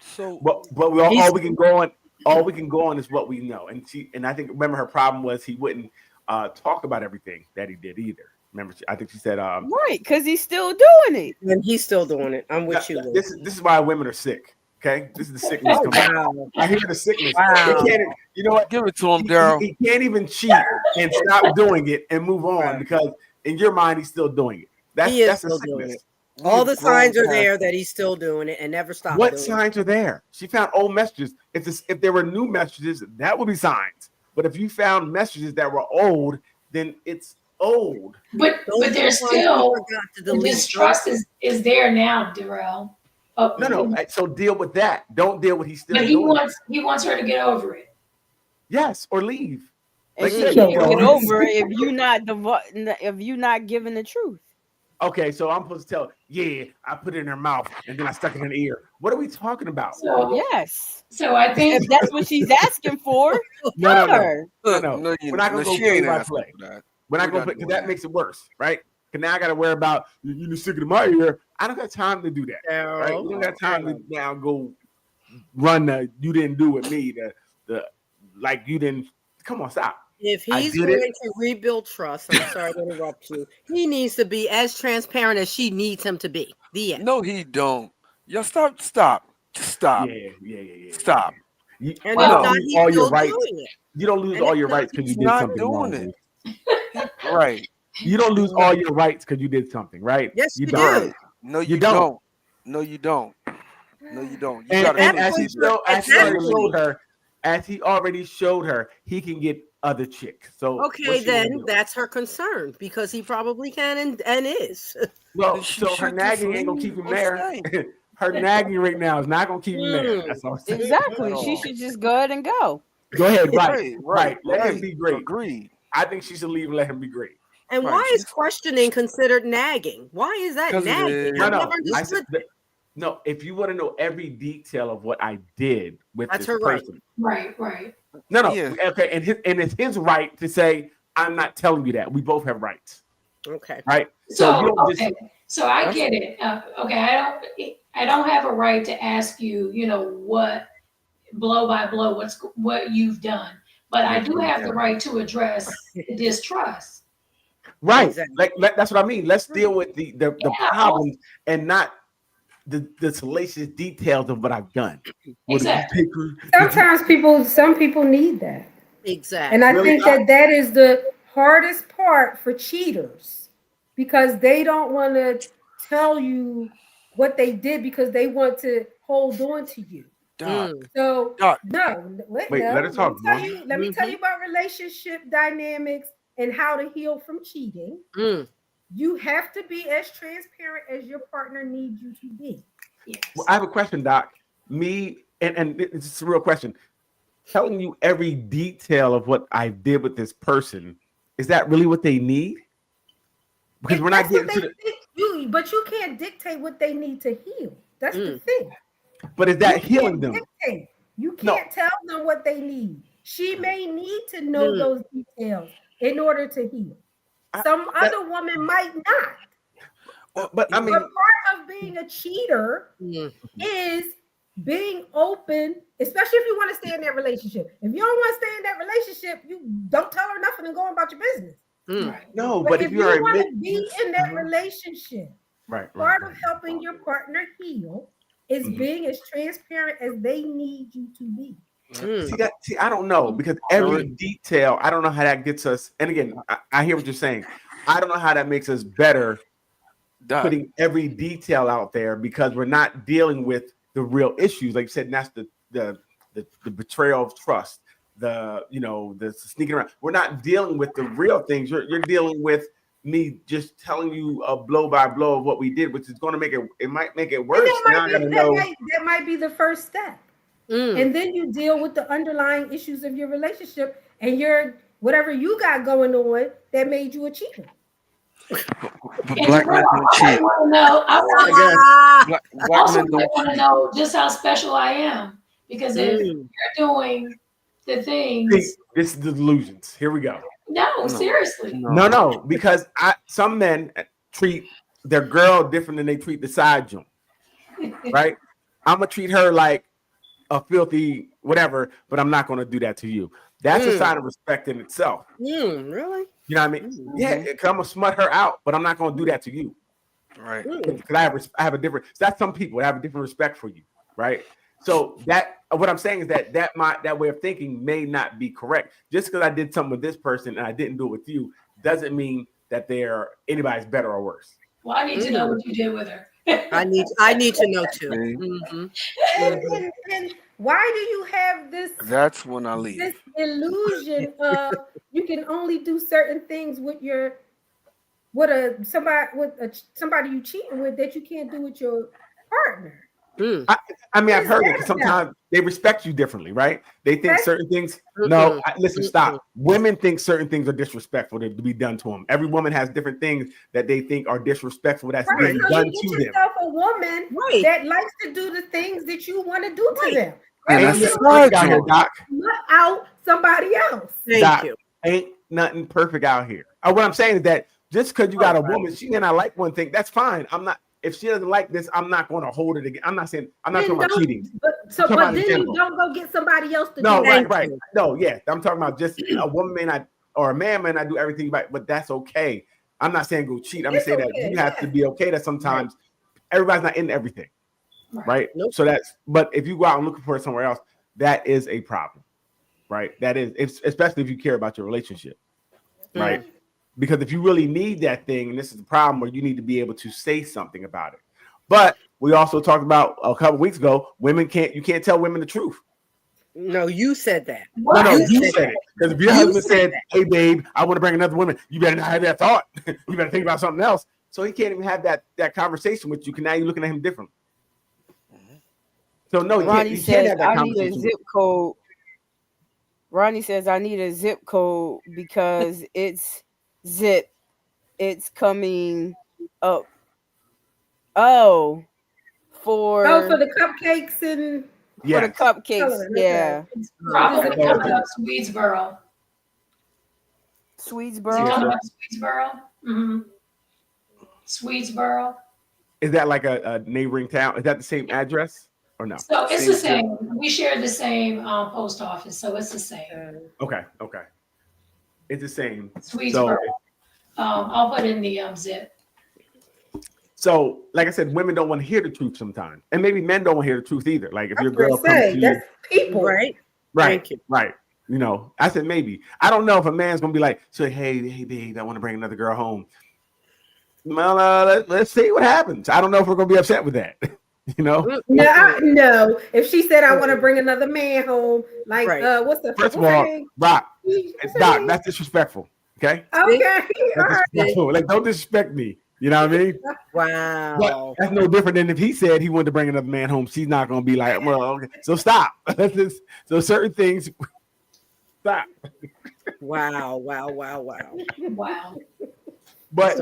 So But all we can go on. All we can go on is what we know. And I think, remember, her problem was he wouldn't talk about everything that he did either. Remember, I think she said, Right, because he's still doing it. And he's still doing it. I'm with you. Lou. This is why women are sick. Okay, this is the sickness Oh, coming out. wow. I hear the sickness. Wow. They can't, you know what? give it to him, He, Daryl. he can't even cheat and stop doing it and move on Right. because in your mind he's still doing it. He is That's a still doing sickness. All the We've grown signs are past there it. that he's still doing it and never stopped What doing signs are there? She found old messages. If there were new messages, that would be signs. But if you found messages that were old, then it's old. But it. Those are there's the ones you still forgot to the delete. distrust is there now, Darrell. No. So deal with that. Don't deal with he's still But he doing it. wants her to get over it. Yes, or leave. And Like she you can't said, get bro. over it if you're not giving the truth. Okay, so I'm supposed to tell, yeah, I put it in her mouth and then I stuck it in her ear. What are we talking about? So Yes. so I think If that's what she's asking for, No. tell her. No. No, We're not gonna go she play ain't by asking play. for that. We're not We're going not to, because doing that that. makes it worse, right? Because now I got to worry about you stick it in my ear. I don't got time to do that, right? We don't got time to now go run the you didn't do with me, the like you didn't. Come on, stop. If I he's did going it. to rebuild trust, I'm sorry to interrupt you. He needs to be as transparent as she needs him to be. The end. No, he don't. Yo, stop. Just stop. Yeah. Stop. You, And you if Well, don't not, lose he's all your still rights. doing it. You don't lose And all if your not, rights because you He's did not something wrong. doing Dude. it. Right. You don't lose all your rights because you did something, right? Yes, you don't. do. Right. No, You you don't. don't. No, you don't. No, you don't. You And, gotta and put as it he in still, at as he that already point- showed her, he can get other chicks. So Okay, what's she gonna then do? that's her concern because he probably can and is. Well, She so her should just nagging ain't gonna leave keep him or there. stay. Her nagging right now is not gonna keep him there. Mm. That's all I'm saying. Exactly. At She all. should just go ahead and go. Go ahead, right. Let him right. be great. Agreed. I think she should leave and let him be great. And Right, why is she's- questioning considered nagging? Why is that 'Cause it nagging? is. I've No, never I said understood. no. If you want to know every detail of what I did with That's this her right. person, right. no, Yeah. okay, and it's his right to say I'm not telling you that. We both have rights, Okay. right? So you don't just okay, so I get it. Okay, I don't have a right to ask you, what blow by blow, what you've done, but I do have the right to address the distrust. right. Exactly. That's what I mean. Let's deal with the Yeah. problems and not the salacious details of what I've done. What did you Exactly. take her- Some people need that. Exactly. And I Really? think that is the hardest part for cheaters because they don't want to tell you what they did because they want to hold on to you. Doc, So Doc. Wait, let her talk, Let Mom. me tell you about relationship dynamics and how to heal from cheating. You have to be as transparent as your partner needs you to be. Yes. Well, I have a question, Doc. Me and it's a real question. Telling you every detail of what I did with this person, is that really what they need? Because we're not That's what getting to the. but you can't dictate what they need to heal. That's the thing. But is that You healing can't them? dictate. You No. can't tell them what they need. She may need to know those details in order to heal. Some other woman might not. But I mean, But part of being a cheater is being open, especially if you want to stay in that relationship. If you don't want to stay in that relationship, you don't tell her nothing and go about your business. Right. no. But But if if you you're want to admit- be in that relationship, right, part of helping your partner heal is Mhm. being as transparent as they need you to be. See, I don't know because every detail, I don't know how that gets us. And again, I hear what you're saying. I don't know how that makes us better Doc. putting every detail out there because we're not dealing with the real issues. Like you said, and that's the betrayal of trust, the sneaking around. We're not dealing with the real things. You're dealing with me just telling you a blow by blow of what we did, which is going to make it might make it worse. Now I gotta know. That might be the first step. And then you deal with the underlying issues of your relationship and your whatever you got going on that made you a cheater. But black men don't I cheat. want to know. I Black also men don't want to cheat. know just how special I am because if you're doing the things, See, this is the delusions. Here we go. no, seriously, No, because some men treat their girl different than they treat the side joint. Right? I'm gonna treat her like a filthy whatever, but I'm not gonna do that to you. That's a sign of respect in itself. Really? You know what I mean? Yeah, because I'm gonna smut her out, but I'm not gonna do that to you. Right. Because I have a different. That's some people that have a different respect for you, right? So that what I'm saying is that way of thinking may not be correct. Just because I did something with this person and I didn't do it with you doesn't mean that they're anybody's better or worse. well, I need to know what you did with her. I need to know too. And why do you have this That's when I leave. this illusion of you can only do certain things with somebody you cheating with that you can't do with your partner? I mean, I've What heard is it that because sometimes they respect you differently, right? They think That's- certain things. No, listen, stop. Women think certain things are disrespectful to be done to them. Every woman has different things that they think are disrespectful that's Right, being so done you to get them. yourself a woman Right. that likes to do the things that you want to do to them. And Ain't that's nothing the perfect side out here, joint. Doc. Not out somebody else. Thank Doc, you. ain't nothing perfect out here. What I'm saying is that just because you got a woman, she may not like one thing. That's fine. I'm not. if she doesn't like this, I'm not going to hold it again. I'm not talking about cheating. But talking about in then you general. don't go get somebody else to No, do right, that. right. No, yeah. I'm talking about just a woman may not, or a man may not do everything right, but that's okay. I'm not saying go cheat. I'm It's saying that okay, you have to be okay that sometimes everybody's not into everything, right? Nope. So but if you go out and look for it somewhere else, that is a problem, right? That is, especially if you care about your relationship, right? Because if you really need that thing, and this is the problem where you need to be able to say something about it. But we also talked about a couple weeks ago, you can't tell women the truth. No, you said that. What? No, You you said said it. Because if your You husband said said, that. "Hey, babe, I want to bring another woman," you better not have that thought. You better think about something else. So he can't even have that conversation with you. Because now you're looking at him different. So no, Ronnie you can't says, have that I need a conversation. zip code. Ronnie says, I need a zip code because it's zip. It's coming up. Oh, for the cupcakes and the Yes. cupcakes. Coloring, okay. Yeah. It's probably Yeah. coming up Swedesboro. Is it Swedesboro. coming up Swedesboro? Mm-hmm. Swedesboro. Is that like a neighboring town? Is that the same address or no? So it's the same. We share the same post office, so it's the same. Okay. It's the same. Swedesboro. I'll put in the zip. So, like I said, women don't want to hear the truth sometimes, and maybe men don't want to hear the truth either. Like if your girl comes to you, that's people. Right. right, Thank you. right. You know, I said maybe. I don't know if a man's gonna be like, say, hey, babe, I want to bring another girl home. Well, let's see what happens. I don't know if we're gonna be upset with that. You know. No. If she said I want to bring another man home, like Right. what's the First of what's her all, name? Doc, What's her Doc, name? that's disrespectful. Okay, Okay. that's All right. disrespectful. Like, don't disrespect me. You know what I mean? Wow. But that's no different than if he said he wanted to bring another man home. She's not gonna be like, well, okay. So stop. So certain things. Stop. Wow. Wow. But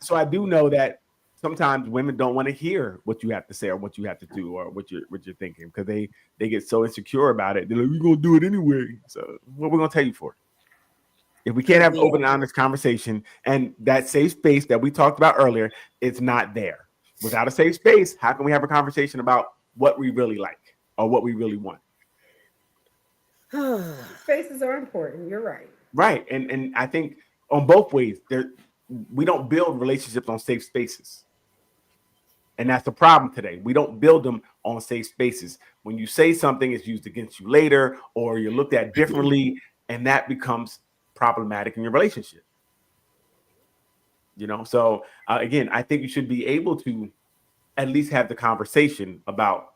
So- I do know that sometimes women don't want to hear what you have to say or what you have to do or what you're thinking because they get so insecure about it. They're like, we're gonna do it anyway. So what we're gonna tell you for? If we can't have open and honest conversation and that safe space that we talked about earlier, it's not there. Without a safe space, how can we have a conversation about what we really like or what we really want? Faces are important. You're right. Right. And I think on both ways, we don't build relationships on safe spaces. And that's the problem today. We don't build them on safe spaces. When you say something, it's used against you later, or you're looked at differently, and that becomes problematic in your relationship. You know, so again, I think you should be able to at least have the conversation about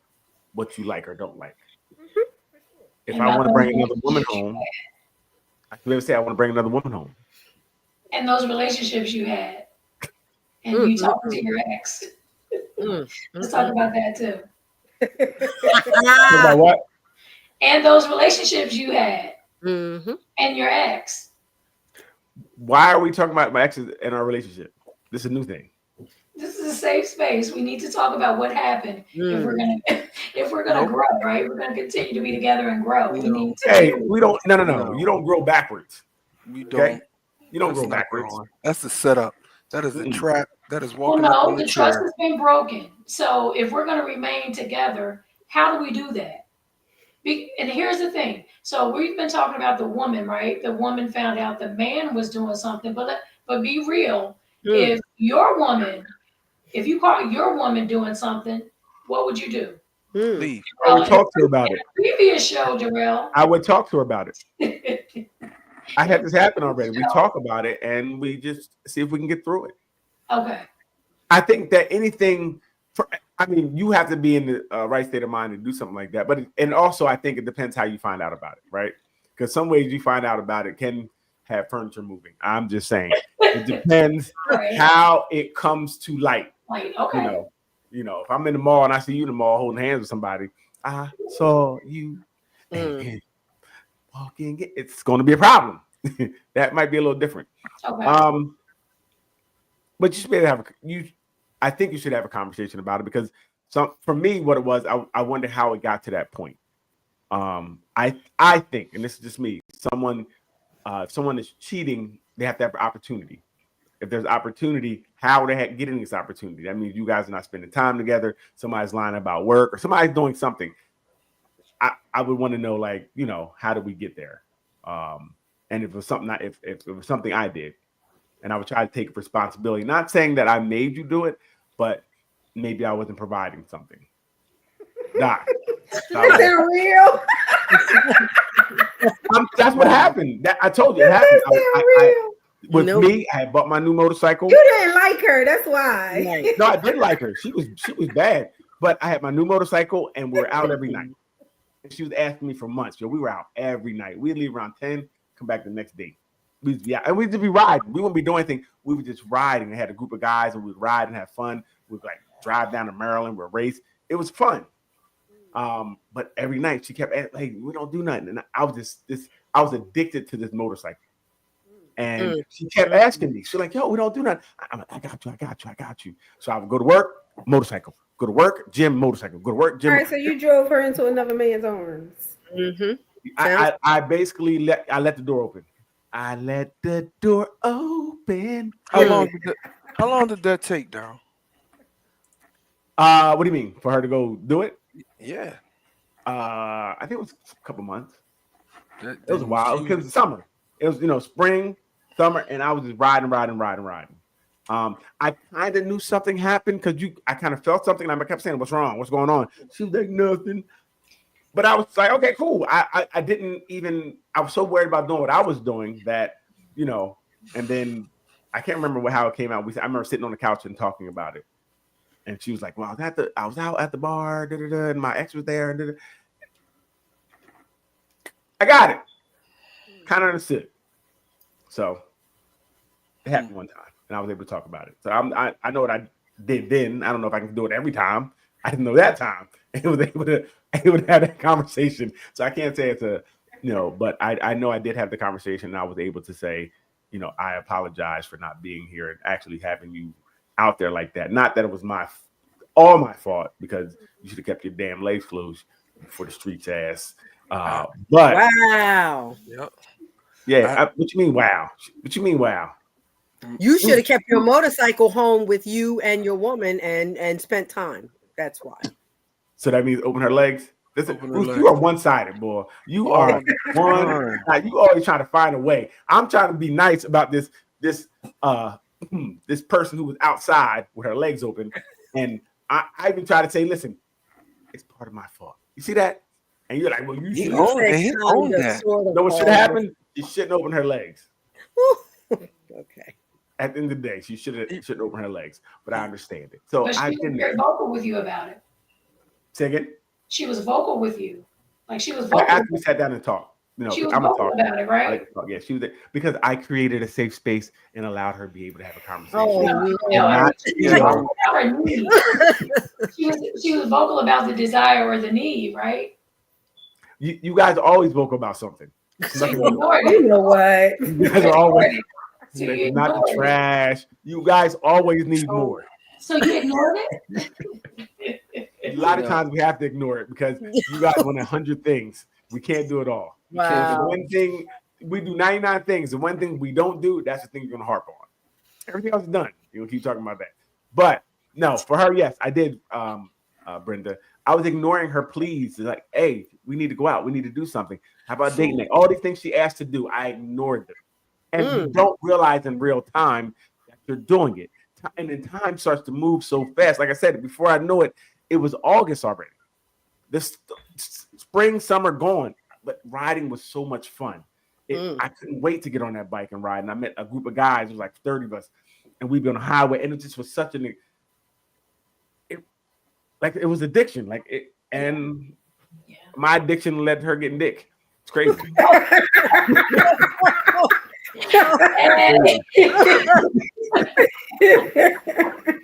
what you like or don't like. If And I want to about bring those another woman relationships home, I can never say I want to bring another woman home. and those relationships you had, and you talked to your ex. Let's talk about that too. About what? And those relationships you had, Mm-hmm. and your ex. Why are we talking about my exes in our relationship? This is a new thing. This is a safe space. We need to talk about what happened if we're gonna grow, right? We're gonna continue to be together and grow. We need to. Hey, we don't. No. No. You don't grow backwards. We Okay, don't. you don't That's grow not backwards. growing. That's the setup. That is the Mm-mm. trap. That is Well, walking up no, on the the trust chair. has been broken. So if we're gonna remain together, how do we do that? And here's the thing. So we've been talking about the woman, right? The woman found out the man was doing something, but be real. If you caught your woman doing something, what would you do? Leave. I would talk to her about In it. the previous show, Darrell. I would talk to her about it. I had this happen already. We talk about it and we just see if we can get through it. Okay. I think that you have to be in the right state of mind to do something like that. And also, I think it depends how you find out about it, right? Because some ways you find out about it can have furniture moving. I'm just saying it depends Right. how it comes to light. Like, okay. You know, if I'm in the mall and I see you in the mall holding hands with somebody, I saw you walking. It's going to be a problem. That might be a little different. Okay. But you should be able to I think you should have a conversation about it because for me, what it was, I wonder how it got to that point. I think, and this is just me, if someone is cheating, they have to have an opportunity. if there's opportunity, how the heck getting this opportunity? That means you guys are not spending time together. Somebody's lying about work or somebody's doing something. I would want to know, like, you know, how did we get there? And if it was something, if it was something I did, and I would try to take responsibility. Not saying that I made you do it, but maybe I wasn't providing something. Doc. Is it real? That's what happened. I told you it happened. With Nope. me, I had bought my new motorcycle. You didn't like her, that's why. Right. No, I did like her. She was bad, but I had my new motorcycle and we were out every night. And she was asking me for months. Yo, we were out every night. We'd leave around 10, come back the next day. We'd be out, and we'd just be riding. We wouldn't be doing anything. We would just ride, and they had a group of guys, and we'd ride and have fun. We'd like drive down to Maryland, we'd race. It was fun. But every night she kept asking, hey, we don't do nothing. And I was I was addicted to this motorcycle. And she kept asking me. She's like, yo, we don't do nothing. I'm like, I got you. So I would go to work, motorcycle. Go to work, gym, motorcycle. Go to work, gym. All right, so you drove her into another man's arms. Mm-hmm. I basically let the door open. I let the door open. How long did that take, Daryl? What do you mean? For her to go do it? Yeah. I think it was a couple months. That- It was a while because it's summer. It was, you know, spring, summer, and I was just riding. I kind of knew something happened because I kind of felt something. And I kept saying, "What's wrong? What's going on?" She was like, "Nothing." But I was like, "Okay, cool." I didn't even. I was so worried about doing what I was doing that, you know. And then I can't remember how it came out. I remember sitting on the couch and talking about it. And she was like, "Well, I was out at the bar, and my ex was there." And I got it. Kind of understood. So it happened one time, and I was able to talk about it. So I know what I did then. I don't know if I can do it every time. I didn't know that time. And was able to have that conversation. So I can't say it's a, you know, but I know I did have the conversation, and I was able to say, you know, I apologize for not being here and actually having you out there like that. Not that it was all my fault, because you should have kept your damn legs closed for the streets ass. But Wow. Yep. yeah, what you mean? Wow. What you mean? Wow. You should have kept your motorcycle home with you and your woman and spent time. That's why. So that means open her legs. Open her Bruce, legs. you are one-sided, boy. You are one. You always trying to find a way. I'm trying to be nice about this this person who was outside with her legs open, and I even try to say, listen, it's part of my fault. You see that? And you're like, well, you should. He owned that. You know what should have happened? She shouldn't open her legs. Okay. At the end of the day, she shouldn't open her legs. But I understand it. So But I she was didn't very vocal with you about it. say again. She was vocal with you. Like she was Well, vocal. after we sat down and talked. You know, She was I'm a vocal talker. about it, I right? like to talk. Yeah, she was there because I created a safe space and allowed her to be able to have a conversation. Oh, No, Not, she you was know, vocal about her need. She was vocal about the desire or the need, right? you guys are always vocal about something. So Nothing you else. ignored You it. know what? You guys are always So you not the ignored it. trash. You guys always need more. So you ignored it? A lot of Yeah. times we have to ignore it because you guys want 100 things. We can't do it all. The Wow. one thing we do 99 things. The one thing we don't do, that's the thing you're gonna harp on. Everything else is done. You're gonna keep talking about that. But no, for her, yes, I did, Brenda. I was ignoring her pleas. Like, hey, we need to go out. We need to do something. How about date night? All these things she asked to do, I ignored them. And you don't realize in real time that you're doing it. And then time starts to move so fast. Like I said, before I know it, it was August already. This spring, summer gone, but riding was so much fun. I couldn't wait to get on that bike and ride. And I met a group of guys, it was like 30 of us, and we'd be on the highway, and it just was such it was addiction. And Yeah. my addiction led to her getting dick. It's crazy.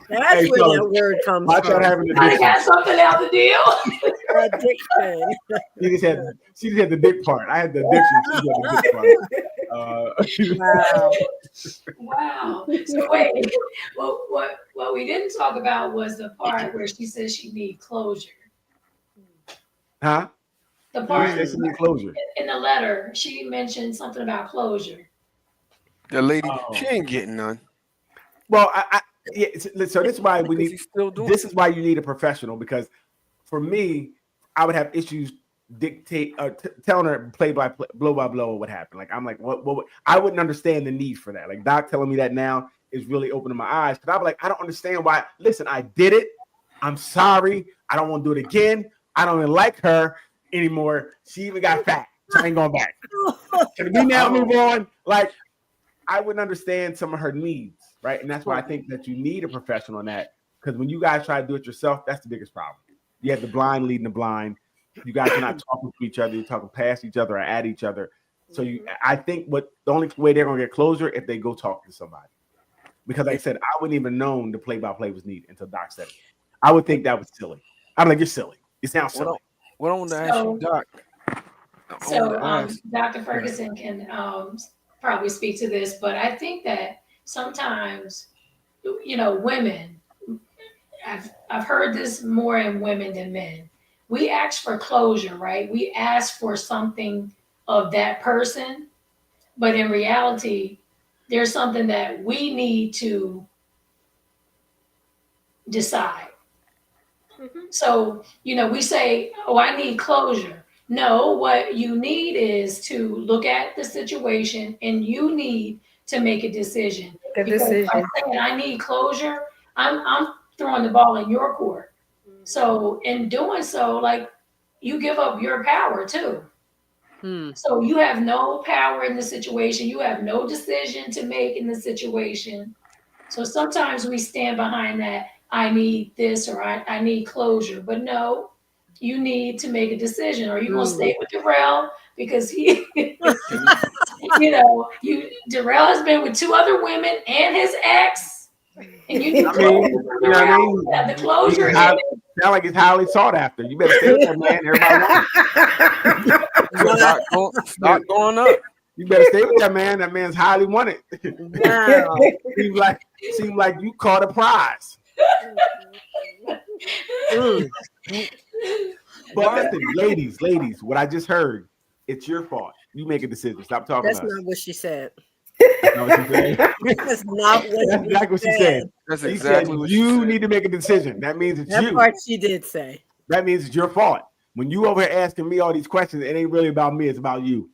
That's Hey, where fellas, that word comes Watch out from. having an I addiction. got something out the deal. Addiction. She just had the dick part. I had the addiction. She had the dick part. Wow. Wow. So wait, what we didn't talk about was the part where she says she need closure. Huh? The She part said she need closure. in the letter, she mentioned something about closure. The lady, Oh. she ain't getting none. Well, yeah. So this is why we Because need. he's still doing. This is why you need a professional, because for me, I would have issues telling her play by play, blow by blow what happened. Like I'm like, what? I wouldn't understand the need for that. Like Doc telling me that now is really opening my eyes, because I'm like, I don't understand why. Listen, I did it. I'm sorry. I don't want to do it again. I don't even like her anymore. She even got fat. So I ain't going back. Can we now move on? Like, I wouldn't understand some of her needs, right? And that's why I think that you need a professional in that, because when you guys try to do it yourself, that's the biggest problem. You have the blind leading the blind. You guys are not talking to each other. You're talking past each other or at each other. So I think the only way they're going to get closure if they go talk to somebody. Because like I said, I wouldn't even known the play-by-play was needed until Doc said it. I would think that was silly. I'm like, you're silly. You sound silly. What I want to ask you, Doc. So Dr. Ferguson can probably speak to this, but I think that sometimes, women, I've heard this more in women than men. We ask for closure, right? We ask for something of that person, but in reality, there's something that we need to decide. So, we say, oh, I need closure. No, what you need is to look at the situation, and you need to make a decision. Because if I'm saying I need closure, I'm throwing the ball in your court. So in doing so, like, you give up your power too. So you have no power in the situation. You have no decision to make in the situation. So sometimes we stand behind that, I need this, or I need closure. But no, you need to make a decision. Are you going to stay with Darrell? Because he, Darrell has been with 2 other women and his ex. And you need the closure. Sound like it's highly sought after. You better stay with that man. Everybody wants it. Stop going up. You better stay with that man. That man's highly wanted. Wow. Seems like you caught a prize. But listen, ladies, what I just heard, it's your fault. You make a decision. Stop talking. That's not what she said. That's not what she said. That's not what she said. That's She exactly said, what you need to make a decision. That means it's that you. part she did say. That means it's your fault. When you over here asking me all these questions, it ain't really about me. It's about you.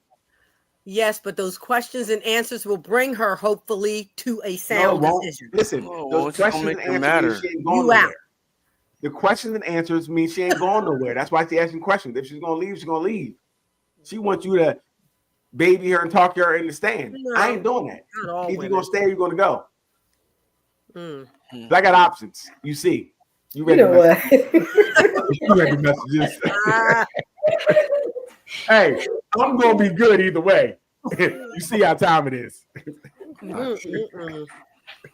Yes, but those questions and answers will bring her hopefully to a sound decision. Listen, those questions and answers mean she ain't going nowhere. The questions and answers mean she ain't going nowhere. That's why she's asking questions. If she's gonna leave, she's gonna leave. She wants you to baby her and talk to her in the stand. No, I ain't doing that. Either you're gonna stay or you're gonna go. So I got options. You see. You read the messages. You read the messages. Hey, I'm gonna be good either way. You see how time it is. All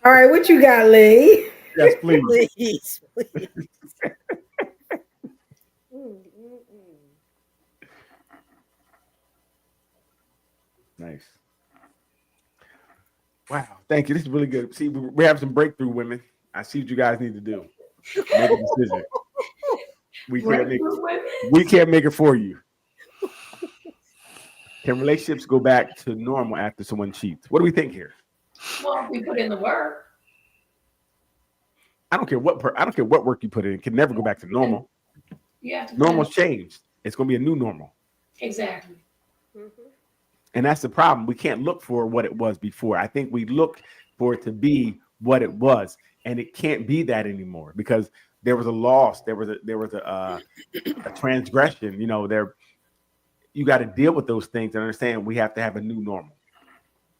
right, what you got, Lee? Yes, please. Please. Nice. Wow, thank you. This is really good. See, we have some breakthrough women. I see what you guys need to do. Make a decision. We can't make it for you. Can relationships go back to normal after someone cheats? What do we think here? Well, we put in the work. I don't care what work you put in. It can never go back to normal. Yeah. Normal's changed. It's going to be a new normal. Exactly. And that's the problem. We can't look for what it was before. I think we look for it to be what it was, and it can't be that anymore because there was a loss. There was a transgression. You got to deal with those things and understand we have to have a new normal.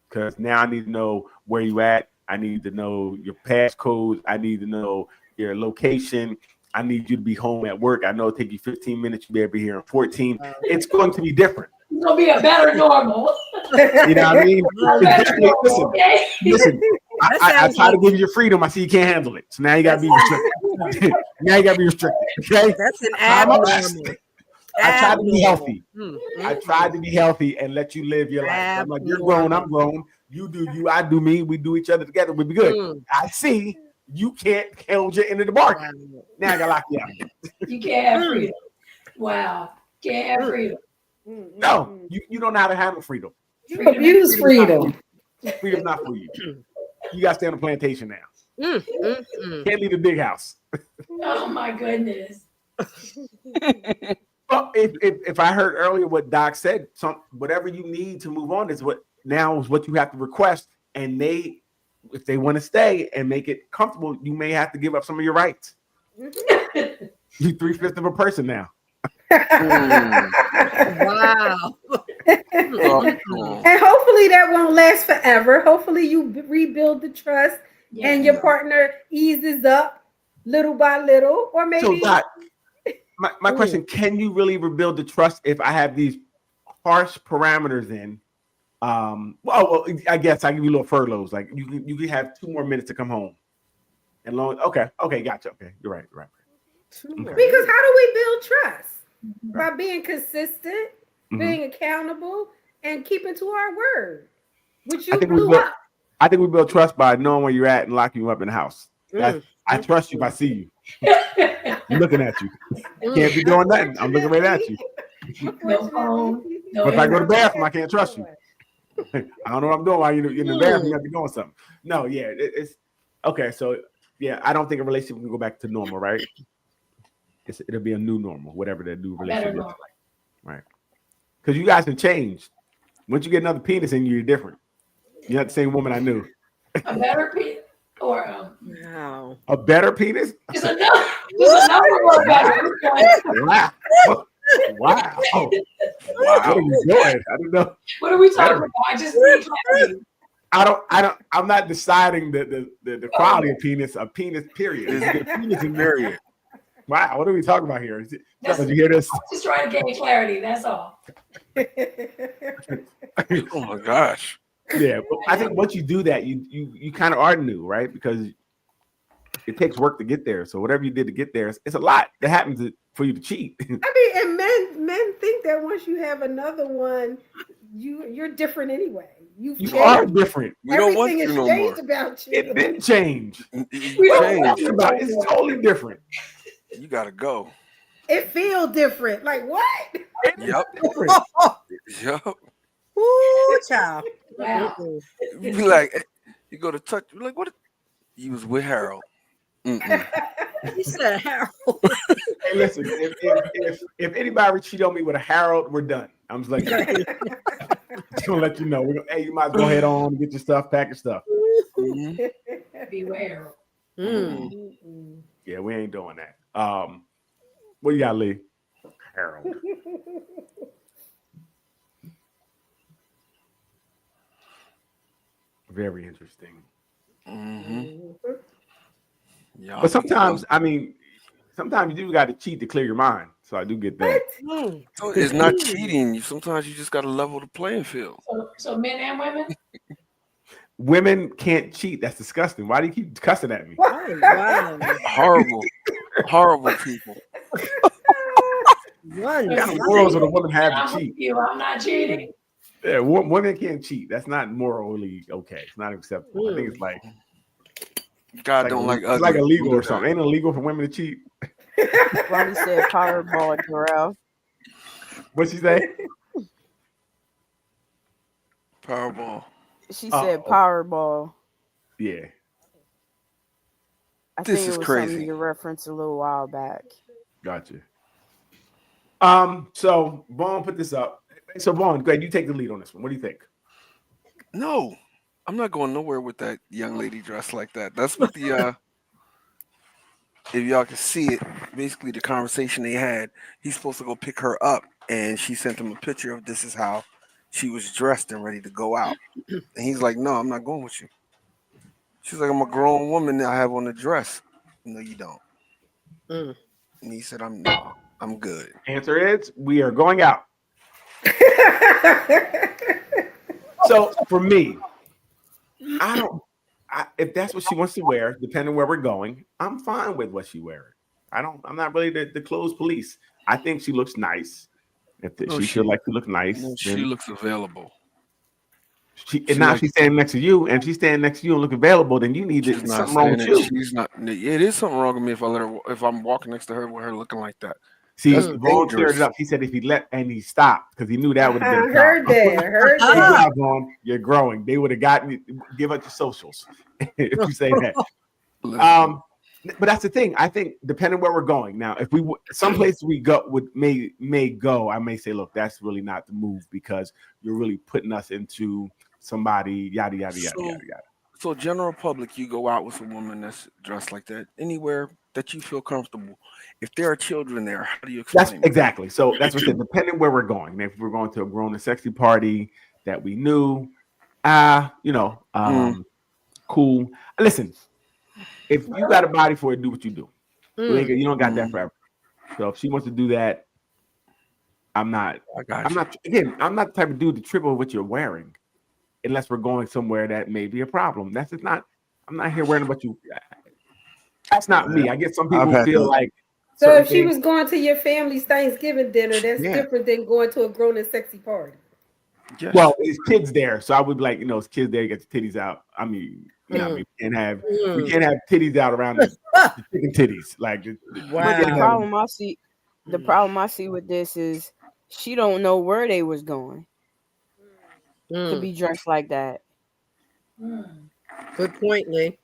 Because now I need to know where you at. I need to know your passcodes. I need to know your location. I need you to be home at work. I know it'll take you 15 minutes. You'll be able to be here in 14. It's going to be different. It's going to be a better normal. You know what I mean? Listen. I try to give you your freedom. I see you can't handle it. So now you got to be restricted. Okay? That's an abnormal. I tried to be healthy. I tried to be healthy and let you live your life. I'm like, you're grown, I'm grown. You do you, I do me. We do each other together. We'll be good. I see you can't hold your end of the bargain. Now I got to lock you out. You can't have freedom. Wow. Can't have freedom. No, you don't know how to handle freedom. You abuse freedom. Freedom's not for you. You got to stay on the plantation now. Can't leave the big house. Oh my goodness. Well, if I heard earlier what Doc said, whatever you need to move on is what you have to request, and if they want to stay and make it comfortable, you may have to give up some of your rights. You're 3/5 of a person now. Wow. And hopefully that won't last forever. Hopefully you rebuild the trust and your partner eases up little by little, or maybe. So, Doc, my question: can you really rebuild the trust if I have these harsh parameters in? Well, I guess I give you little furloughs. Like you can have 2 more minutes to come home. And long. Okay, gotcha. Okay, you're right. Okay. Because how do we build trust? By being consistent, being accountable, and keeping to our word, which you blew up. I think we build trust by knowing where you're at and locking you up in the house. I trust you if I see you. I'm looking at you. Can't be doing nothing. I'm looking right at you. No phone. No But if I go to the bathroom, I can't trust you. I don't know what I'm doing while you're in the bathroom. You have to be doing something. No, yeah, it's okay. So yeah, I don't think a relationship can go back to normal, right? It'll be a new normal, whatever that new relationship is like, right? Because you guys have changed. Once you get another penis in you, you're different. You're not the same woman I knew. A better penis or Wow. A better penis? There's another word better. Wow. Wow. What are you doing? I don't know. What are we talking about? I just need clarity. I'm not deciding the quality of penis, a penis period. Is it a penis in period? Wow, what are we talking about here? Did you hear this? I'm just trying to gain clarity. That's all. Oh my gosh. Yeah, but I think once you do that, you kind of are new, right? Because it takes work to get there. So whatever you did to get there, it's a lot that happens for you to cheat. I mean, and men think that once you have another one, you're different anyway. You are different. We don't want Everything you has no changed more. about you. It didn't change. It's totally different. You gotta go. It feels different. Like what? Yep. Different. Yep. Ooh, child. Wow. You be like, you go to touch. You're like, what? You was with Harold. Mm-mm. You said Harold. Hey, listen, if anybody cheat on me with a Harold, we're done. I'm just like, just gonna let you know. Hey, you might go ahead on, get your stuff, pack your stuff. Beware. Yeah, we ain't doing that. What you got, Lee? Harold. Very interesting. Yeah. But sometimes, sometimes you do got to cheat to clear your mind. So I do get that. So it's not cheating. Sometimes you just got to level the playing field. So men and women? Women can't cheat. That's disgusting. Why do you keep cussing at me? Wow. Horrible people. One. What kind of morals would a woman have I'm to cheat? with you. I'm not cheating. Yeah, women can't cheat. That's not morally okay. It's not acceptable. I think it's like God don't like it's ugly. like illegal or something. Ain't it illegal for women to cheat? Ronnie said Powerball, Darrell. What'd she say? Powerball. She said Powerball. Yeah. I This think is it was crazy. something you referenced a little while back. Gotcha. So Vaughn put this up. So Vaughn, go ahead. You take the lead on this one. What do you think? No, I'm not going nowhere with that young lady dressed like that. That's what the if y'all can see it, basically the conversation they had. He's supposed to go pick her up, and she sent him a picture of this is how she was dressed and ready to go out. And he's like, "No, I'm not going with you." She's like, "I'm a grown woman. I have on a dress." No, you don't. And he said, "I'm good." Answer is we are going out. So for me, if that's what she wants to wear, depending on where we're going, I'm fine with what she wearing. I'm not really the clothes police. I think she looks nice. If she feel like she look nice, No, she looks available. Now she's standing next to you, and if she's standing next to you and look available, then you need She's not something wrong with standing- you. She's not. It is something wrong with me if I'm walking next to her with her looking like that. See, That's Vaughn cleared dangerous. it up. He said if he he stopped because he knew that would have been. Heard that. Good job, Vaughn. You're growing. They would have gotten you. Give up your socials if you say that. But that's the thing. I think depending where we're going now, if we some places we go would may go, I may say, look, that's really not the move because you're really putting us into somebody yada yada yada So- yada yada. So, general public, you go out with a woman that's dressed like that anywhere that you feel comfortable. If there are children there, how do you That's explain it? exactly. So that's what I said. Depending where we're going, if we're going to a grown and sexy party that we knew, cool. Listen, if you got a body for it, do what you do. You don't got that forever. So if she wants to do that, I'm not. I got I'm you. not. Again, I'm not the type of dude to trip over what you're wearing, unless we're going somewhere that may be a problem. That's just not. I'm not here worrying about you. That's not me. I guess some I've people had feel that. like. So certain if she things- was going to your family's Thanksgiving dinner, that's Yeah. different than going to a grown and sexy party. Yes. Well, it's kids there, so I would be like, it's kids there. Get the titties out. I mean, we can't have titties out around the chicken titties. Like, But the Wow. problem I see with this is she don't know where they was going to be dressed like that. Good point, Lee.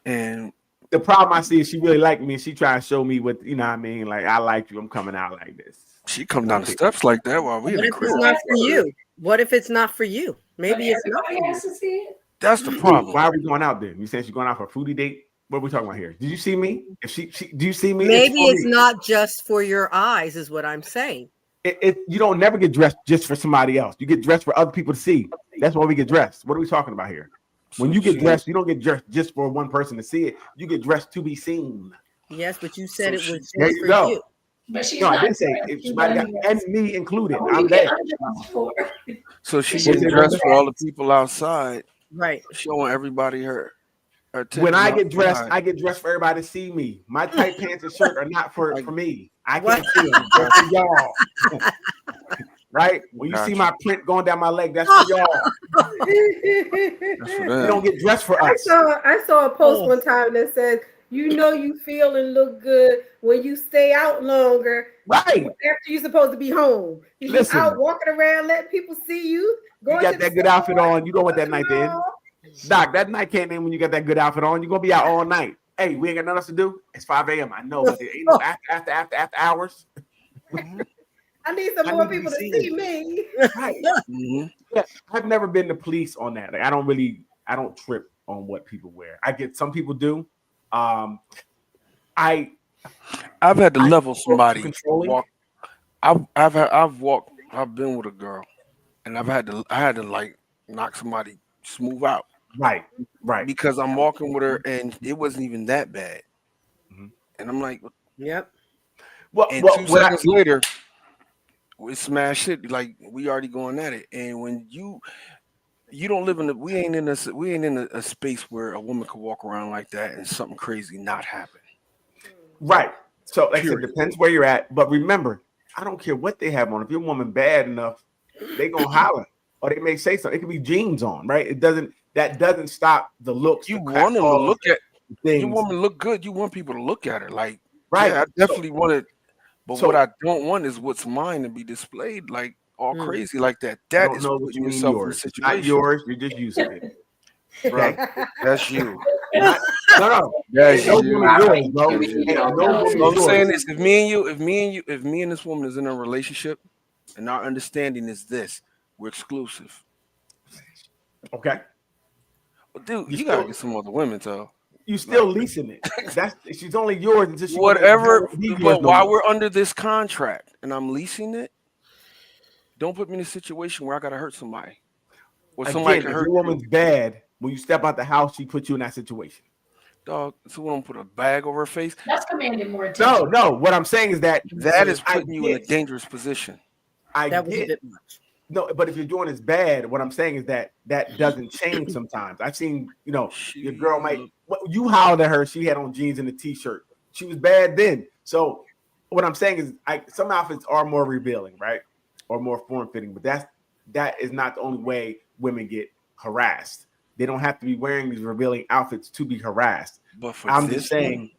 And the problem I see is she really liked me. And she trying to show me what what I mean. Like, I like you. I'm coming out like this. she come down the steps like that while we in What the if it's crib. not for you? What if it's not for you? Maybe it's not for Everybody you. has to see it. That's the problem. Why are we going out there? You saying she's going out for a foodie date? What are we talking about here? Did you see me? If she do you see me? Maybe for it's me. not just for your eyes, is what I'm saying. You don't never get dressed just for somebody else. You get dressed for other people to see. That's why we get dressed. What are we talking about here? When you get dressed, you don't get dressed just for one person to see it. You get dressed to be seen. Yes, but you said So it was there just you for go. you. But she's No, I not didn't say dressed. it. She's Somebody got, undressed. and me included. Who I'm you get there. undressed for? So she She's getting in dressed the for all the people outside, Right. showing everybody her When I get titties dressed, outside. I get dressed for everybody to see me. My tight pants and shirt are not for me. I What? can't see them. They're for y'all. Right? When you see Gotcha. my print going down my leg, that's for y'all. That's for You them. don't get dressed for I us. saw a post Oh. one time that says, you feel and look good when you stay out longer Right. after you're supposed to be home. You're Listen. out walking around, letting people see you. You Going got to that the good store, outfit on. You don't want that night to end. Doc, that night can't end when you got that good outfit on. You're gonna be out all night. Hey, we ain't got nothing else to do. It's 5 a.m. I know, but there ain't no after hours. I need some I more need to people to be see seen. me. Right. Mhm. Yeah, I've never been the police on that. Like, I don't trip on what people wear. I get some people do. I've had to I level feel somebody. controlling. Walk. I've walked. I've been with a girl, and I had to like knock somebody smooth out Right. because I'm walking with her, and it wasn't even that bad. Mhm. And I'm like, Yep. Well, and well 2 what I- seconds later, we smash it. Like we already going at it. And when you don't live in the, we ain't in a space where a woman could walk around like that and something crazy not happen. right. So, like I said, Period. depends where you're at. But remember, I don't care what they have on. If your woman bad enough, they gonna holler, or they may say something. It could be jeans on, right? That doesn't stop the looks. You the want them to catcalls, look at things, your woman look good. You want people to look at her. Like, right? yeah, I definitely want it. But so- what I don't want is what's mine to be displayed like all Mm. crazy like that. I That don't is know what putting you mean yourself in a yours. It's situation. not yours. You're just using it. Bro, that's you. No. That's No you. woman yours, bro. That's you. Hey, no What woman What I'm yours. saying is, if me and this woman is in a relationship, and our understanding is this, we're exclusive. Okay. But dude, You you gotta still- get some other women, though. You still leasing it. She's only yours until she Whatever. won't be yours But no while more. we're under this contract and I'm leasing it, don't put me in a situation where I gotta hurt somebody. Or somebody Again, can if hurt your you. woman's bad, when you step out the house, she puts you in that situation. Dog, someone put a bag over her face. That's commanding more attention. No. What I'm saying is that That is I putting you in a get- dangerous position. I That was a get bit much. no, but if you're doing is bad, what I'm saying is that doesn't change sometimes. I've seen, your girl might you hollered at her, she had on jeans and a t-shirt. She was bad then. So what I'm saying is some outfits are more revealing, right? Or more form-fitting, but that is not the only way women get harassed. They don't have to be wearing these revealing outfits to be harassed. But for I'm this just saying,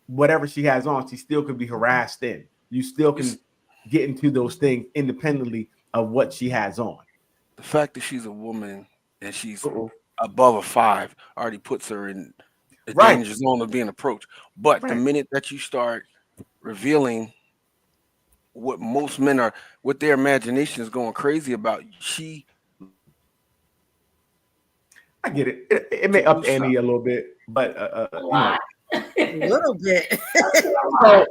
whatever she has on, she still could be harassed in. You still can get into those things independently of what she has on. the fact that she's a woman and she's above a 5 already puts her in the Right. danger zone of being approached. But the Right. minute that you start revealing what most men are, what their imagination is going crazy about, I get it. It may up the ante a little bit, but A you know. lot. A little bit.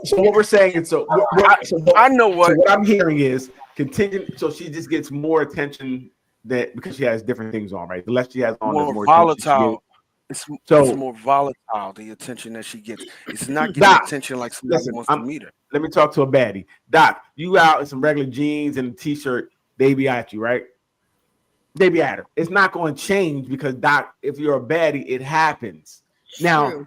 So what we're saying is, so I know what. So what I'm hearing is contingent. So she just gets more attention that because she has different things on, right? The less she has on, the more more attention she volatile. gets. It's more volatile, the attention that she gets. It's not getting Doc, attention like somebody listen, wants to meet her. Let me talk to a baddie. Doc, you out in some regular jeans and a t-shirt, they be at you, right? They be at her. It's not going to change because Doc, if you're a baddie, it happens. Now, True.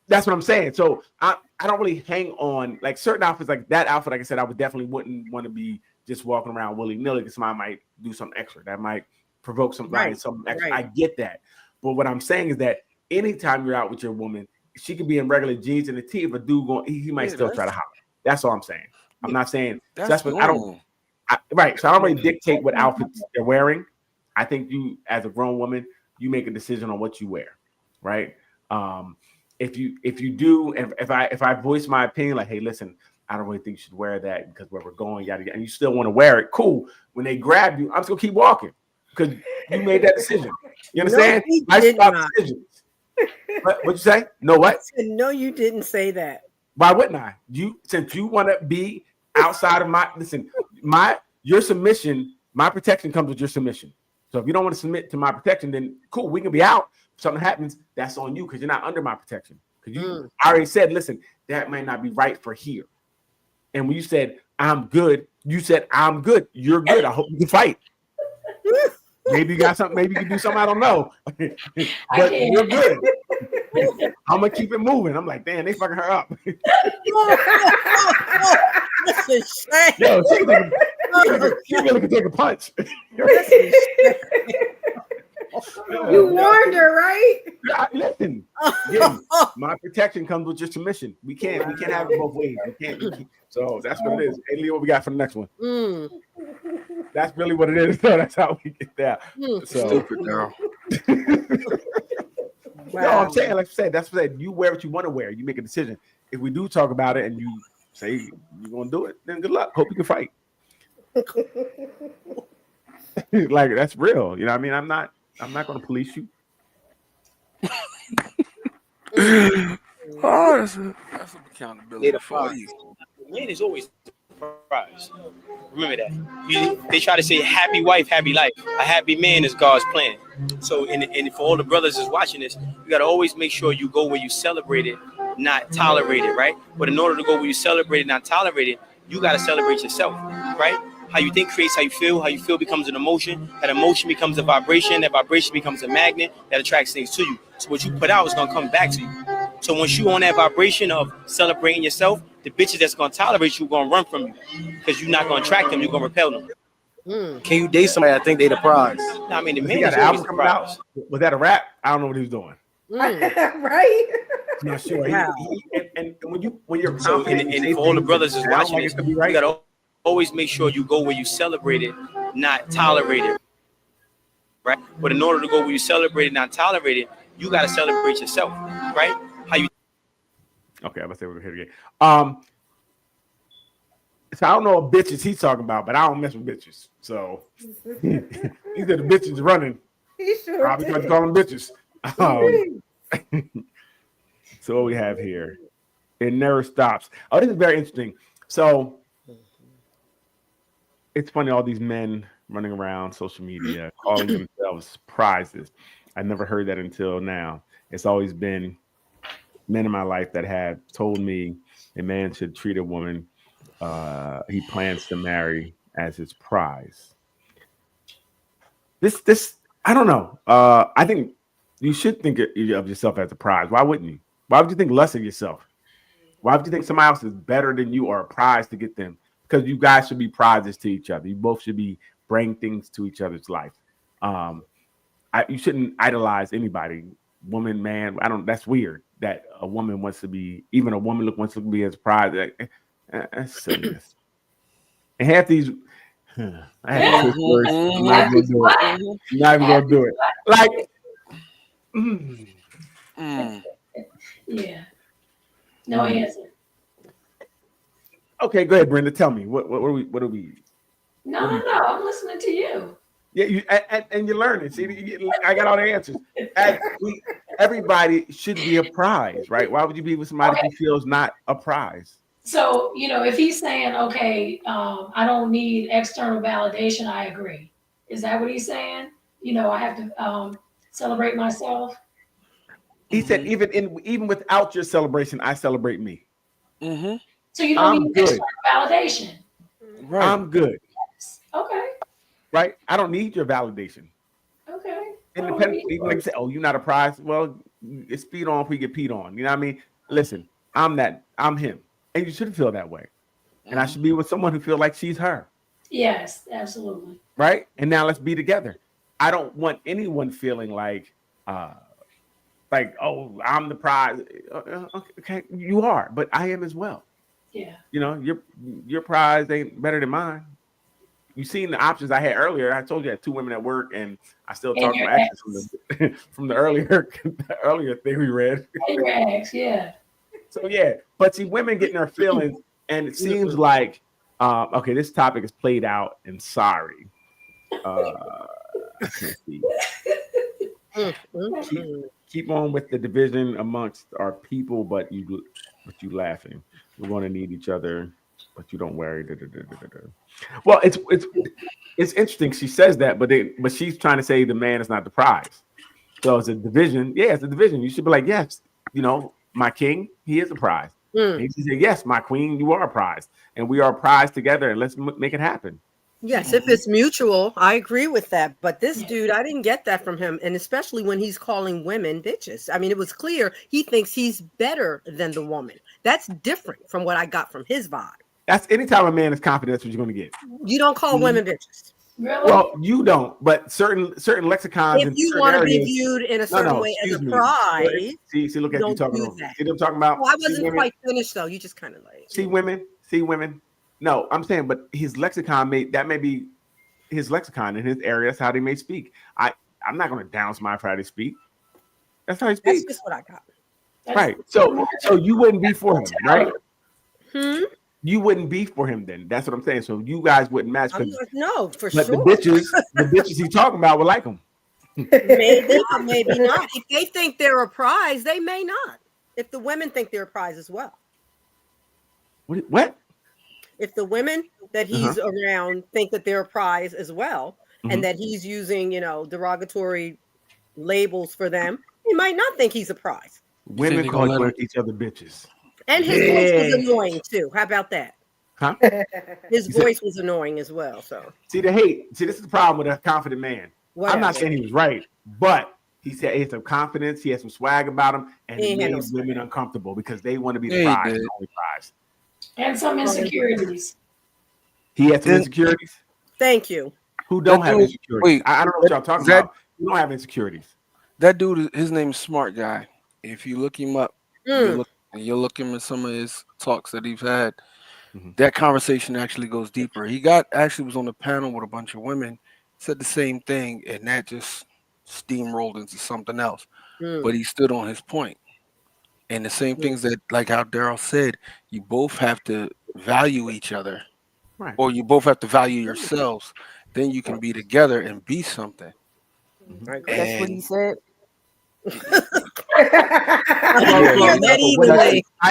that's what I'm saying. So I don't really hang on like certain outfits, like that outfit. Like I said, I would definitely wouldn't want to be just walking around willy-nilly because somebody might do something extra that might provoke something extra. right. I get that. But what I'm saying is that anytime you're out with your woman, she could be in regular jeans and a tee. If a dude going, he might still try to holler. That's all I'm saying. I'm not saying that's what I don't. Right. So I don't really dictate what outfits they're wearing. I think you, as a grown woman, you make a decision on what you wear, right? If you do, and if I voice my opinion, like, hey, listen, I don't really think you should wear that because where we're going, yada yada, and you still want to wear it, cool. When they grab you, I'm just gonna keep walking because you made that decision. You understand? No, he did not. Decisions. What'd you say? No, what? I said, no, you didn't say that. Why wouldn't I? Since you want to be outside of your submission, my protection comes with your submission. So if you don't want to submit to my protection, then cool, we can be out. If something happens, that's on you because you're not under my protection. Because I already said, listen, that might not be right for here. And when you said I'm good, you said I'm good. You're good. I hope you can fight. Maybe you got something. Maybe you can do something. I don't know. But you're good. I'm gonna keep it moving. I'm like, damn, they fucking her up. That's a shame. Yo, she really can take a punch. You warned her, right? Listen, again, my protection comes with your submission. We can't have it both ways. We can't. So that's what it is. Hey, Leo, what we got for the next one? That's really what it is. So that's how we get there. So Stupid now. No, I'm saying, like I said, that's what I said. You wear what you want to wear. You make a decision. If we do talk about it and you say you're gonna do it, then good luck. Hope you can fight. Like that's real. You know what I mean? I'm not gonna police you. Oh, that's some accountability for you. Man is always surprised. Remember that. They try to say happy wife, happy life. A happy man is God's plan. So, and for all the brothers that's watching this, you got to always make sure you go where you celebrate it, not tolerate it, right? But in order to go where you celebrate it, not tolerate it, you got to celebrate yourself, right? How you think creates how you feel becomes an emotion, that emotion becomes a vibration, that vibration becomes a magnet that attracts things to you. So what you put out is going to come back to you. So once you on that vibration of celebrating yourself, the bitches that's going to tolerate you are going to run from you because you're not going to attract them, you're going to repel them. Can you date somebody? I think they the prize. No, I mean, the He man got is an always album the coming out. prize. Was that a rap? I don't know what he was doing. Right? I'm not sure. Wow. And when you're So, confident, and you say for all the things brothers that that's sound watching like this, it could be you right. got to always make sure you go where you celebrate it, not tolerate it, right? But in order to go where you celebrate it, not tolerate it, you got to celebrate yourself, right? How you Okay, I'm gonna say we're here again. So I don't know what bitches he's talking about, but I don't mess with bitches. So these are the bitches running. He sure Probably did. going to call them bitches. So what we have here, it never stops. Oh, this is very interesting. So it's funny, all these men running around social media calling themselves prizes. I never heard that until now. It's always been men in my life that have told me a man should treat a woman he plans to marry as his prize. This I don't know. I think you should think of yourself as a prize. Why wouldn't you? Why would you think less of yourself? Why would you think somebody else is better than you or a prize to get them? Because you guys should be prizes to each other. You both should be bringing things to each other's life. You shouldn't idolize anybody, woman, man. That's weird that a woman wants to be, even a woman wants to be as a prize. That's silliness. And half these, I have to twist words. I'm not gonna do it. I'm not even gonna do it. Like, Yeah. No answer. Okay, go ahead, Brenda. Tell me what are we? No. I'm listening to you. Yeah, and you're learning. See, I got all the answers. Everybody should be a prize, right? Why would you be with somebody who feels not a prize? So, if he's saying, okay, I don't need external validation, I agree. Is that what he's saying? I have to celebrate myself. He said, even without your celebration, I celebrate me. Mm-hmm. So you don't need external validation. Right. I'm good. Okay. Right? I don't need your validation. Okay. Independent, even like you say, oh, you're not a prize. Well, it's speed on if we get peed on. You know what I mean? Listen, I'm him. And you should feel that way. And I should be with someone who feels like she's her. Yes, absolutely. Right? And now let's be together. I don't want anyone feeling like, oh, I'm the prize. Okay, you are, but I am as well. Yeah. Your prize ain't better than mine. You seen the options I had earlier. I told you I had 2 women at work, and I still talk to my exes from the earlier thing we read. And your ex, yeah. So yeah, but see, women getting their feelings, and it seems like okay, this topic is played out. And sorry, I can't see. Keep on with the division amongst our people, but you laughing. We're going to need each other, but you don't worry. Well, it's interesting. She says that, but she's trying to say the man is not the prize. So it's a division. Yeah, it's a division. You should be like, yes, my king, he is a prize. And she said, yes, my queen, you are a prize, and we are a prize together, and let's make it happen. Yes, if it's mutual, I agree with that. But this dude, I didn't get that from him. And especially when he's calling women bitches. I mean, it was clear he thinks he's better than the woman. That's different from what I got from his vibe. That's anytime a man is confident, that's what you're going to get. You don't call women bitches. Really? Well, you don't, but certain lexicons. If you want to be viewed in a certain way as a prize, see, look at you talking about. See what I'm talking about? Well, I wasn't quite finished though. You just kind of like see women. No, I'm saying, but his lexicon may be his lexicon in his area. That's how they may speak. I'm not going to down somebody for how they speak. That's how he speaks. That's just what I got. Right. So you wouldn't be for him, right? You wouldn't be for him then. That's what I'm saying. So you guys wouldn't match. No, for but sure. the bitches he's talking about would like him. Maybe, maybe not. If they think they're a prize, they may not. If the women think they're a prize as well. What? If the women that he's around think that they're a prize as well, and that he's using, derogatory labels for them, he might not think he's a prize. Women call each other bitches. And his voice was annoying too. How about that? Huh? His voice was annoying as well. So see the hate. See, this is the problem with a confident man. Whatever. I'm not saying he was right, but he said he had some confidence, he had some swag about him, and it made women uncomfortable because they want to be the prize, the only prize. And some insecurities. He had some insecurities. Thank you. Who don't have insecurities? I don't know what y'all talking about. Who don't have insecurities? That dude, his name is Smart Guy. If you look him up, you'll look him at some of his talks that he's had. That conversation actually goes deeper. He was on the panel with a bunch of women, said the same thing, and that just steamrolled into something else. But he stood on his point. And the same things that, like how Daryl said, you both have to value each other, right? Or you both have to value yourselves. Then you can be together and be something. That's what he said.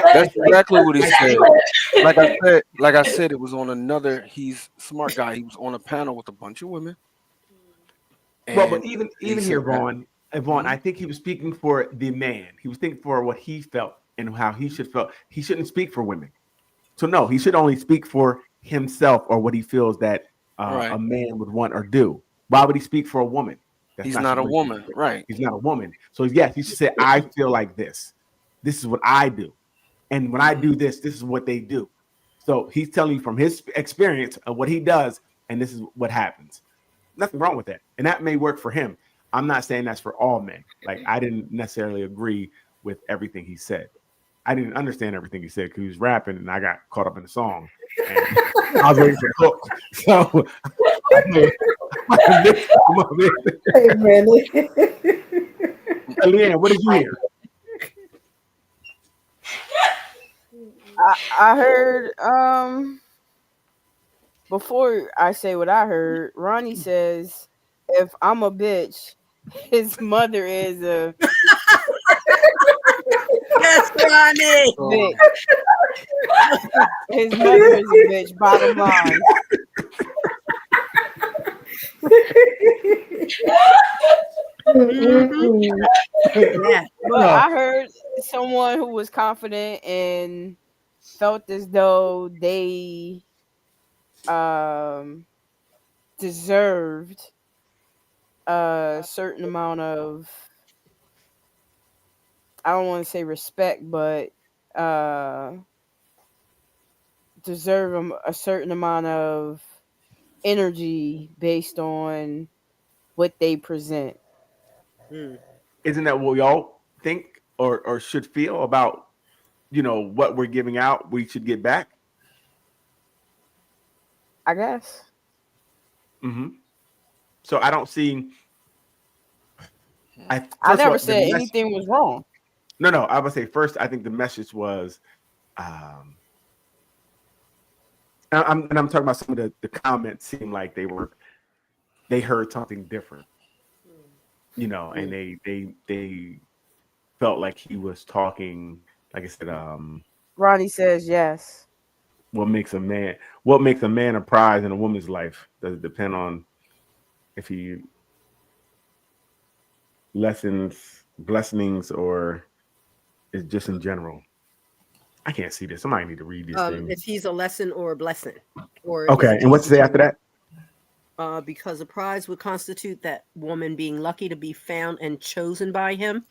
That's exactly what he said. Like I said, it was on another. He's a smart guy. He was on a panel with a bunch of women. Well, but even here, Vaughn, I think he was speaking for the man. He was thinking for what he felt and how he should feel. He shouldn't speak for women. So no, he should only speak for himself or what he feels that a man would want or do. Why would he speak for a woman? He's not a woman, right? He's not a woman. So yes, he should say, I feel like this. This is what I do. And when I do this, this is what they do. So he's telling you from his experience of what he does, and this is what happens. Nothing wrong with that. And that may work for him. I'm not saying that's for all men. Like, I didn't necessarily agree with everything he said. I didn't understand everything he said because he was rapping and I got caught up in the song. And I was waiting for the hook. So, hey, Leanne, what did you hear? I heard before I say what I heard, Ronnie says if I'm a bitch, his mother is a Yes, Ronnie. bitch. His mother is a bitch, bottom line. Yeah. But I heard someone who was confident and felt as though they deserved a certain amount of, I don't want to say respect, but deserve a certain amount of energy based on what they present. Isn't that what we all think or should feel about, what we're giving out? We should get back. I guess. Mm-hmm. So I don't see. I first of never all, the said anything was wrong. No, I would say first. I think the message was, I'm talking about some of the comments seemed like they heard something different, and they felt like he was talking. Like I said, Ronnie says yes. what makes a man a prize in a woman's life? Does it depend on if he lessons, blessings, or is just in general? I can't see this. Somebody need to read these things. If he's a lesson or a blessing, or Okay, and what's to say after that? Because a prize would constitute that woman being lucky to be found and chosen by him.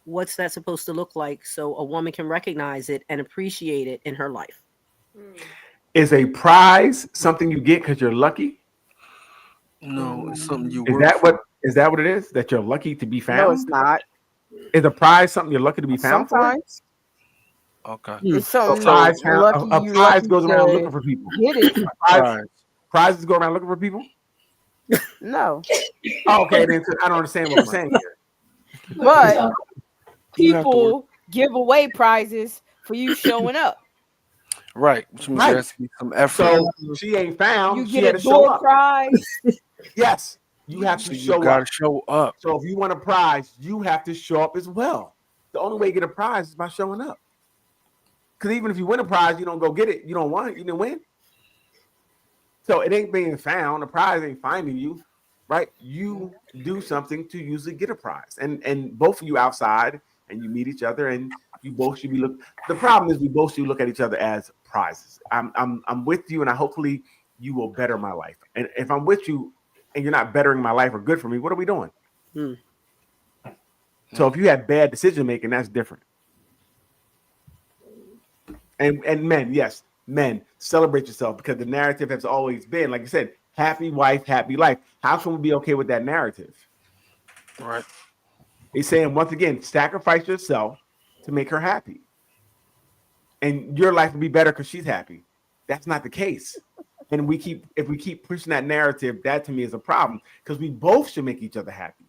What's that supposed to look like so a woman can recognize it and appreciate it in her life? Is a prize something you get because you're lucky? No, it's something you Is work that for. is that what it is? That you're lucky to be found? No, it's not. Is a prize something you're lucky to be found Sometimes Okay. it's for? something A prize, you're lucky, a you're prize lucky goes around to looking for people. get it. Prizes go around looking for people? No, Oh, okay, then I don't understand what I'm saying here. but You have to people give away prizes for you showing up. Right, which means Right. there has to be some effort. So she ain't found. You she get had a to show door up. prize. Yes, you have So to you show gotta up. show up. So if you want a prize, you have to show up as well. The only way you get a prize is by showing up. Because even if you win a prize, you don't go get it. You don't want it. You didn't win. So it ain't being found. The prize ain't finding you, right? You do something to usually get a prize. And both of you outside and you meet each other and you both should be look. The problem is we both should look at each other as prizes. I'm with you, and hopefully you will better my life. And if I'm with you and you're not bettering my life or good for me, what are we doing? So if you have bad decision making, that's different. And men, yes, men, celebrate yourself, because the narrative has always been, like I said, happy wife, happy life. How can we be okay with that narrative? Right. He's saying, once again, sacrifice yourself to make her happy. And your life will be better because she's happy. That's not the case. And if we keep pushing that narrative, that to me is a problem, because we both should make each other happy.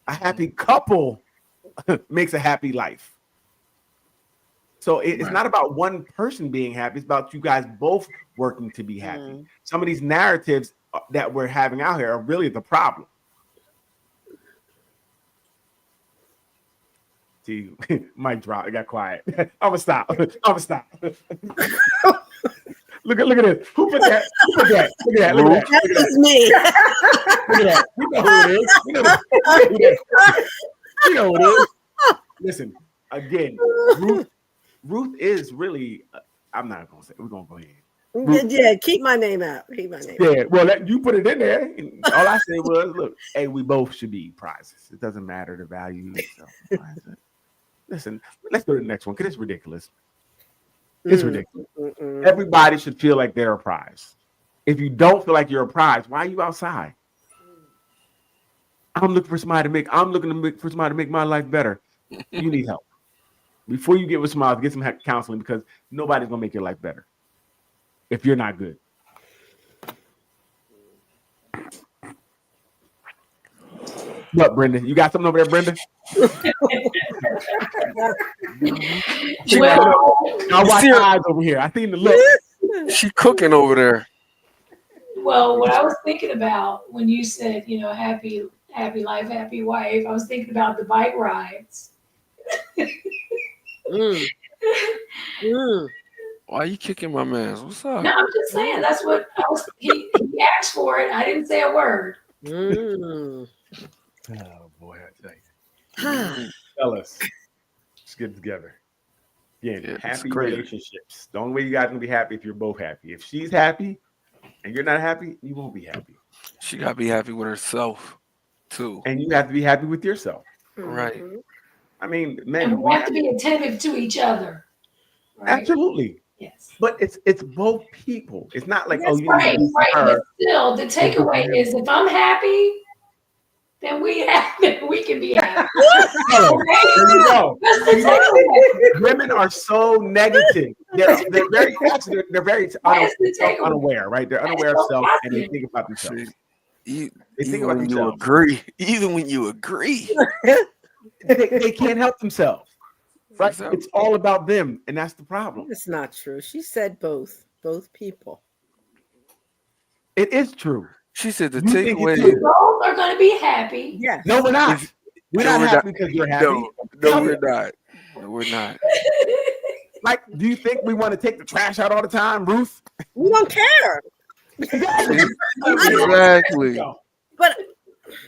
A happy couple makes a happy life. So it's not about one person being happy. It's about you guys both working to be happy. Some of these narratives that we're having out here are really the problem. See, mic drop. It got quiet. I'm gonna stop. Look at this. Who put that? Look at that. That was me. Look at that. You know who it is. You know who it is. Listen, again, Ruth is really. I'm not gonna say. We're gonna go ahead. Yeah, keep my name out. Keep my name out. Yeah, well, you put it in there. And all I said was, look, hey, we both should be prizes. It doesn't matter the value. Listen, let's go to the next one, because it's ridiculous. It's ridiculous. Everybody should feel like they're a prize. If you don't feel like you're a prize, why are you outside? I'm looking for somebody to make my life better. You need help. Before you get with somebody, get some counseling, because nobody's gonna make your life better if you're not good. What, Brenda? You got something over there, Brenda? Well, I watch See her- eyes over here. I seen the look. She cooking over there. well, what I was thinking about when you said, happy life, happy wife, I was thinking about the bike rides. Mm. Mm. Why are you kicking my man's? What's up? No, I'm just saying that's what I was. He asked for it. I didn't say a word. Mm. Oh boy, I tell you, fellas, let's get together. Again, Yeah, it's happy great. relationships. The only way you guys can be happy if you're both happy. If she's happy and you're not happy, you won't be happy. She gotta be happy with herself too. And you have to be happy with yourself. Right. I mean, And man, we have to be attentive to each other. Right? absolutely. Yes. But it's both people. It's not like, That's you right, need to right. be But her. still, the takeaway is if I'm happy, then we can be happy. Oh, there you go. That's the takeaway. Women are so negative. They're very actually they're very That's the takeaway. unaware, right? They're unaware of self and they think about themselves. See, They think even about when you themselves. agree, even when you agree, They can't help themselves. Right? Exactly. It's all about them, and that's the problem. It's not true. She said both people. It is true. she said the You think takeaway it's is true? Both are going to be happy. Yes. No, we're not. We're No, not we're happy not. because you're happy. no, we're not. No, we're not. Like, do you think we want to take the trash out all the time, Ruth? We don't care. Exactly. But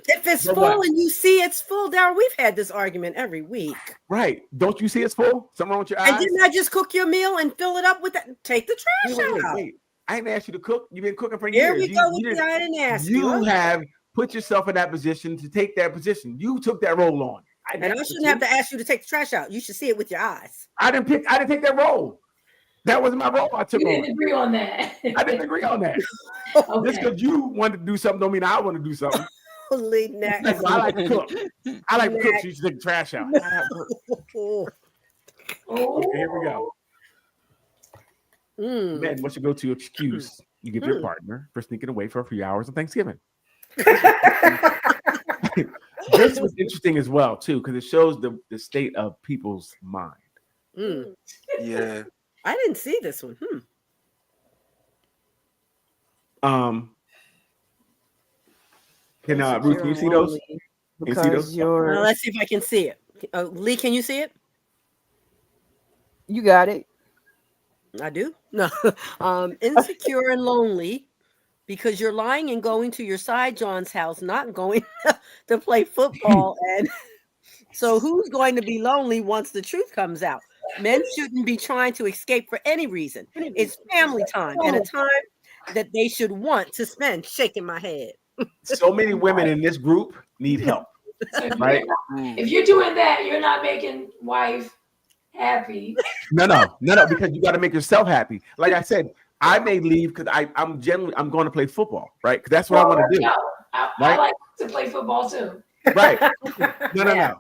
if it's But full what? and you see it's full, Darryl, we've had this argument every week. Right. Don't you see it's full? Something wrong with your eyes? And didn't I just cook your meal and fill it up with that? Take the trash out. Wait. I didn't ask you to cook. You've been cooking for Here years. we go with the I didn't ask you. You have put yourself in that position to take that position. You took that role on. And I shouldn't have to ask you to take the trash out. You should see it with your eyes. I didn't take that role. That wasn't my role. I took You on. didn't agree on that. I didn't agree on that. Just Okay. because you wanted to do something don't mean I want to do something. Holy neck. Like, I like to cook. I like to cook, so you should take the trash out. Oh. Okay, here we go. Mm. Man, what's your go-to excuse you give your partner for sneaking away for a few hours on Thanksgiving? This was interesting as well, too, because it shows the state of people's mind. Mm. Yeah. I didn't see this one. Can Ruth, can you see those? Can you see those? Because you're Let's see if I can see it. Lee, can you see it? you got it. I do. No. Insecure and lonely because you're lying and going to your side John's house, not going to play football. And so who's going to be lonely once the truth comes out? Men shouldn't be trying to escape for any reason. It's family time and a time that they should want to spend. Shaking my head. So many women in this group need help, So if right? if you're doing that, you're not making wife happy. No, because you got to make yourself happy. Like I said, I may leave because I'm going to play football, right? Because that's what I want to do. I Right? like to play football too. Right. No.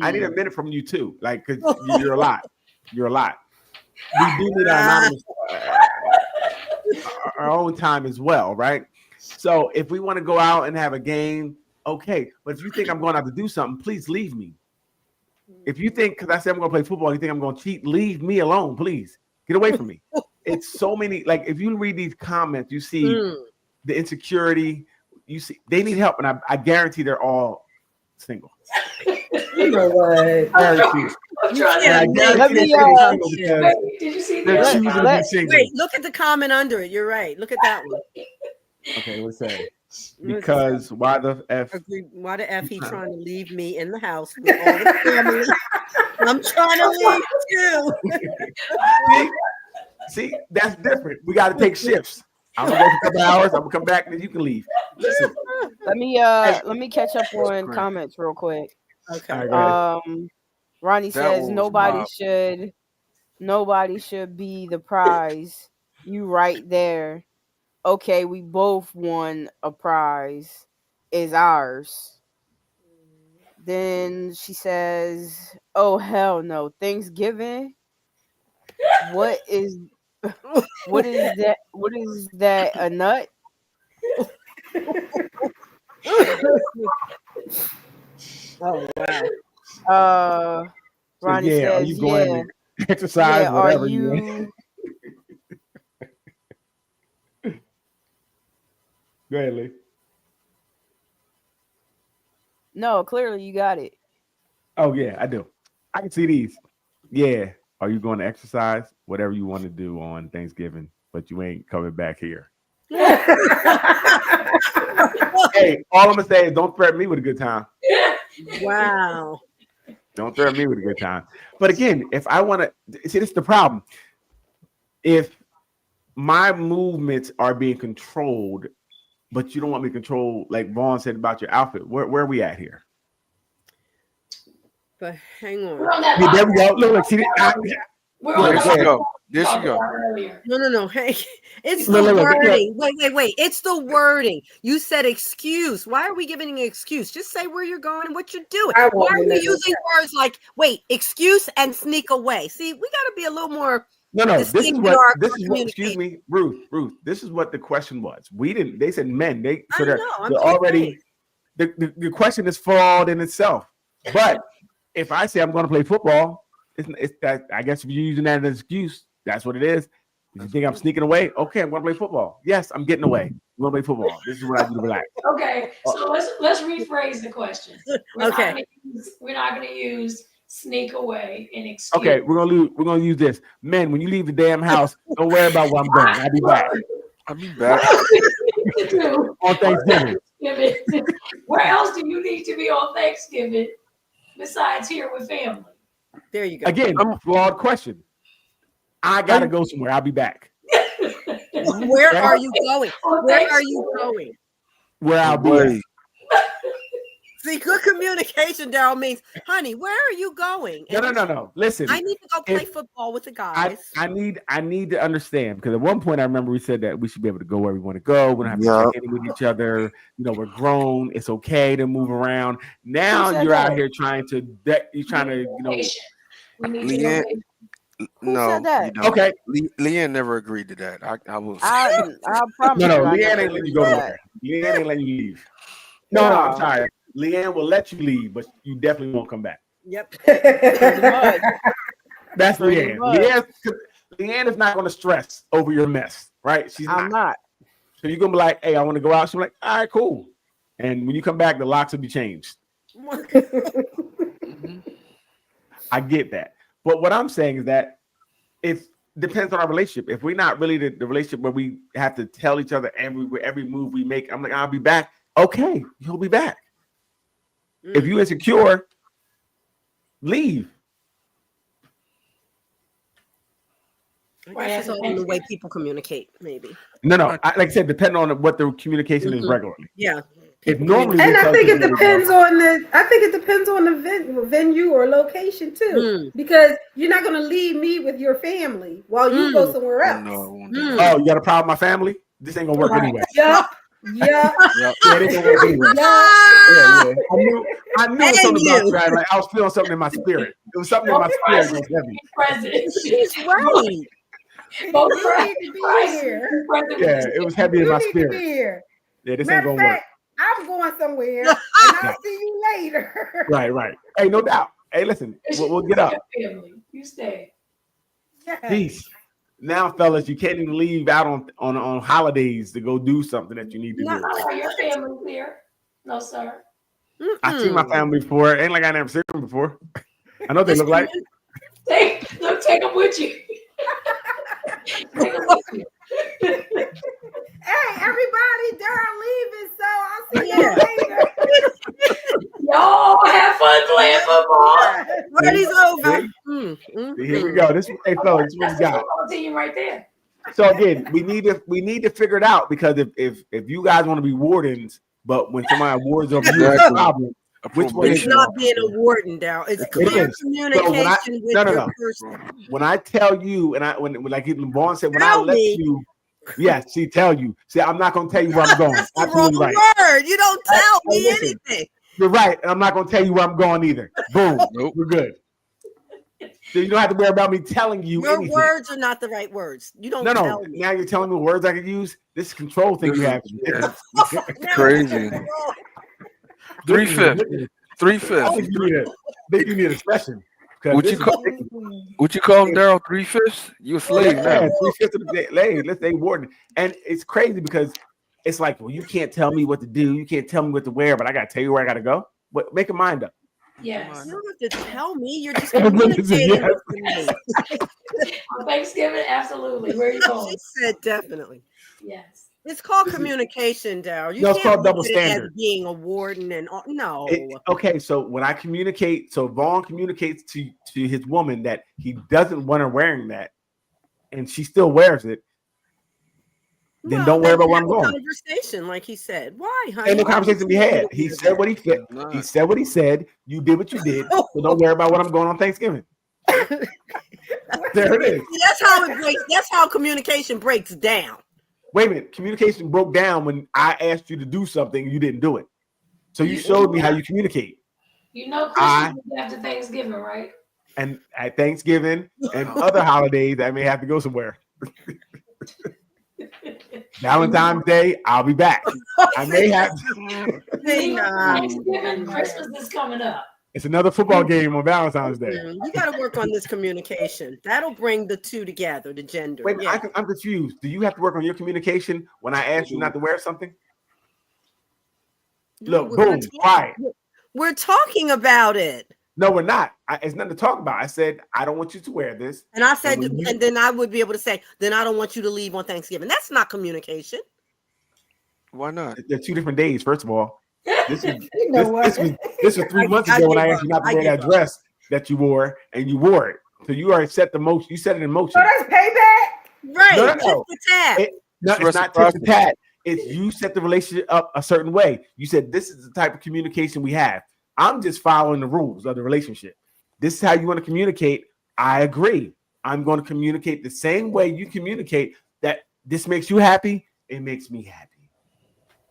I need a minute from you too. Like, because you're a lot. You're a lot. We do need our anonymous, our own time as well, right? So if we want to go out and have a game, okay. But if you think I'm going out to do something, please leave me. If you think, because I said I'm going to play football, you think I'm going to cheat, leave me alone, please. Get away from me. It's so many, like if you read these comments, you see the insecurity, you see they need help, and I guarantee they're all single. You know what? Guarantee. I'm trying And I to guarantee Let they're me, single because Wait, did you see they're the choosing to be single. Wait, look at the comment under it. You're right. Look at that one. Okay, what's that? Because why the F? Agree. Why the F he trying to leave me in the house with all the family? I'm trying to leave too. See, that's different. We got to take shifts. I'm gonna go for a couple hours. I'm gonna come back, and then you can leave. Listen, Let me catch up on comments real quick. Okay. all right, go ahead. Ronnie That says one was nobody should be the prize. You right there. Okay, we both won a prize. Is ours. Then she says, "Oh hell no, Thanksgiving. What is that? What is that? A nut?" Oh wow. So, Ronnie yeah, are says, you going yeah, to exercise? yeah. Are Whatever you? Go ahead, Lee. No, clearly you got it. Oh yeah, I do. I can see these. Yeah. Are you going to exercise? Whatever you want to do on Thanksgiving, but you ain't coming back here. Hey, all I'm gonna say is don't threaten me with a good time. Wow. Don't threaten me with a good time. But again, if I want to see, this is the problem. If my movements are being controlled, but you don't want me to control, like Vaughn said about your outfit, where are we at here? But hang We're on. on that Yeah, there we line. go. Look, see, We're Go on ahead, the go ahead. line. There she Talked go. about earlier. No. Hey, it's Look, the look, look, wording. Wait. It's the wording. You said excuse. Why are we giving an excuse? Just say where you're going and what you're doing. I Why are wouldn't we have using words like excuse and sneak away? See, we got to be a little more. No, this is Distinct what in our excuse me, Ruth. This is what the question was. We didn't, they said men. They so I they're, know. I'm they're just already saying. the question is flawed in itself. But if I say I'm going to play football, it's that, I guess if you're using that as an excuse, that's what it is. If you think I'm sneaking away, okay, I'm going to play football. Yes, I'm getting away. I'm going to play football. This is what I do to relax. Okay, so let's rephrase the question. Okay. We're not gonna use sneak away and excuse. Okay, we're gonna use this. Men, when you leave the damn house, don't worry about where I'm going. I'll be back I'll be back. on Thanksgiving. Where else do you need to be on Thanksgiving besides here with family? There you go. Again, flawed question. I gotta go somewhere. I'll be back. Where are you going? On Where are Thanksgiving. you going? Where I'll be. Wait. See, good communication, Daryl, means, honey, where are you going? No. Listen, I need to go play if- football with the I guys. need to understand, because at one point I remember we said that we should be able to go where we want to go. We don't have to Yeah. check in with each other. You know, we're grown. It's okay to move around. Now said you're out that? here trying to Patient. We need to Leanne, know. no, said that? you don't. Okay. Leanne never agreed to that. I will. I promise No, you. I Leanne never ain't letting you agreed go to nowhere. Leanne ain't letting you leave. No, I'm No. sorry. Leanne will let you leave, but you definitely won't come back. Yep. Pretty much. That's Pretty Leanne. much. Leanne is not going to stress over your mess, right? She's I'm not. So you're gonna be like, "Hey, I want to go out." She's like, "All right, cool." And when you come back, the locks will be changed. I get that, but what I'm saying is that it depends on our relationship. If we're not really the relationship where we have to tell each other every move we make, I'm like, "I'll be back." Okay, you'll be back. If you insecure, leave. I guess it's all in the way people communicate, maybe. No. Like I said, depending on what the communication is regularly. Yeah. If normally, And we I tell think it people, depends on the venue or location too, because you're not going to leave me with your family while you go somewhere Oh, else. no, I won't do "Oh, you got a problem with my family? This ain't gonna work anyway." Yup. that. Yeah, it ain't gonna work anyway. Yeah. I knew it was something about that. Like I was feeling something in my spirit. It was something in my spirit that was heavy. Present. She's right. Both You need to be here. Yeah, it was heavy in You my need to spirit. be here. Yeah, this ain't Matter of gonna work. fact, I'm going somewhere, and I'll see you later. Right. Hey, no doubt. Hey, listen, we'll get up. Family. You stay. Yes. Peace. Now, fellas, you can't even leave out on holidays to go do something that you need to do. Are your family here? No, sir. I've seen my family before. Ain't like I never seen them before. I know what they look like. Take them with you. Take 'em with you. Hey, everybody, Daryl leaving, so I'll see you later. Y'all have fun playing football. Party's over. See, here we go. Hey, fellas, this is what we got. Football team right there. So again, we need to figure it out, because if you guys want to be wardens, but when somebody wards over you, it's a problem. Which one It's is not being a warden, Daryl. It's clear is. communication with your person. When I tell you, and when like even Vaughn said, when I Tell let me. you, yes, she tell you. See, I'm not gonna tell you where I'm going. That's the Absolutely wrong right. word. You don't tell me listen. anything. You're right, and I'm not gonna tell you where I'm going either. Boom, Nope. we're good. So you don't have to worry about me telling you Your anything. words are not the right words. You don't No. tell me. Now you're telling me words I could use. This control thing you have. Crazy. 3/5. I 3/5. think you need a session. 'Cause What this you is call ridiculous. what you call him, Daryl? 3/5? You a slave now. Yeah, 3/5 of the day. Hey, let's say warden. And it's crazy because it's like, well, you can't tell me what to do. You can't tell me what to wear, but I gotta tell you where I gotta go. But make a mind up. Yes. You don't have to tell me. You're just Listen, communicating yes. with me. On Thanksgiving, absolutely. Where are you She going? said definitely. Yes. It's called communication, Daryl. You No, it's can't called double look at it as standard. being a warden and no. Okay, so when I communicate, so Vaughn communicates to his woman that he doesn't want her wearing that, and she still wears it, then don't worry about where I'm going. Conversation, like he said. Why, honey? Ain't no conversation to be had. He said what he said. He said what he said. You did what you did. So don't worry about what I'm going on Thanksgiving. There it is. See, that's how it breaks. That's how communication breaks down. Wait a minute. Communication broke down when I asked you to do something and you didn't do it. So you showed me how you communicate. You know, Christmas is after Thanksgiving, right? And at Thanksgiving and other holidays, I may have to go somewhere. Valentine's Day, I'll be back. I may have to. Thanksgiving, Christmas is coming up. It's another football game on Valentine's Day. You got to work on this communication. That'll bring the two together, the gender. Wait, Yeah. I'm confused. Do you have to work on your communication when I ask you not to wear something? Look, We're boom, not talking- quiet. We're talking about it. No, we're not. It's nothing to talk about. I said, I don't want you to wear this. And I said, when you- and then I would be able to say, then I don't want you to leave on Thanksgiving. That's not communication. Why not? They're 2 different days, first of all. This was, You know what? this was 3 months I ago when give I up. asked you not to I wear that give up. dress that you wore, and you wore it. So you already set the motion. You set it in motion. So that's payback. Right. No, no, Tit no. for tat. No, It's it's not tit for reciprocity. tat. It's you set the relationship up a certain way. You said this is the type of communication we have. I'm just following the rules of the relationship. This is how you want to communicate. I agree. I'm going to communicate the same way you communicate. That this makes you happy. It makes me happy.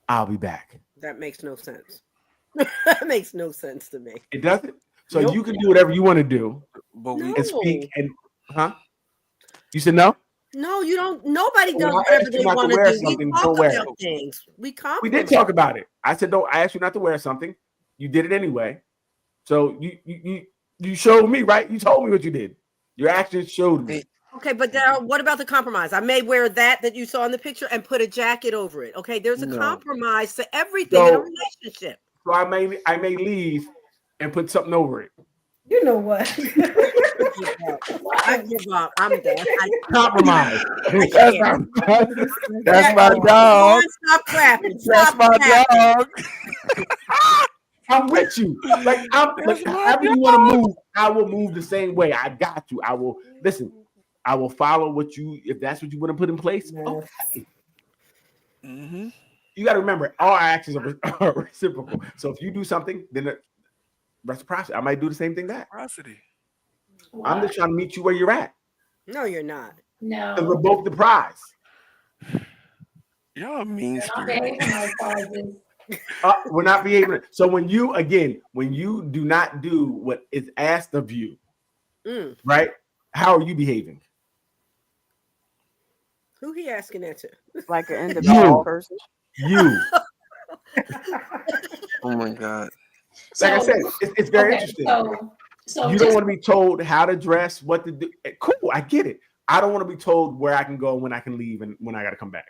I'll be back. That makes no sense. That makes no sense to me. It doesn't. So Nope. you can do whatever you want to do But we No. and speak. And you said no. No, you don't. Nobody Well, does I whatever asked you they not to want to wear do. something, We don't talk wear about it. things. We We compliment. did talk about it. I said don't. I asked you not to wear something. You did it anyway. So you showed me, right? You told me what you did. Your actions showed me. Okay, but Daryl, what about the compromise? I may wear that you saw in the picture and put a jacket over it. Okay, there's a No. compromise to everything in a So- relationship. So I may leave and put something over it. You know what? I give up. I'm done. Compromise. That's my Come dog. on, stop clapping. That's Stop my clapping. dog. I'm with you. Like however you want to move, I will move the same way. I got you. I will listen. I will follow what you. If that's what you want to put in place, okay. Mm-hmm. You got to remember, all actions are reciprocal. So if you do something, then reciprocity. I might do the same thing back. Reciprocity. I'm just trying to meet you where you're at. No, you're not. And we're No. both the prize. Y'all mean I'm spirit. behaving like prizes. We're not behaving. So when you do not do what is asked of you, Mm. right? How are you behaving? Who he asking that to? Like an individual person. You. Oh my God. Like I So- said, it's very okay, interesting. So You don't just want to be told how to dress, what to do. Cool, I get it. I don't want to be told where I can go, when I can leave, and when I got to come back.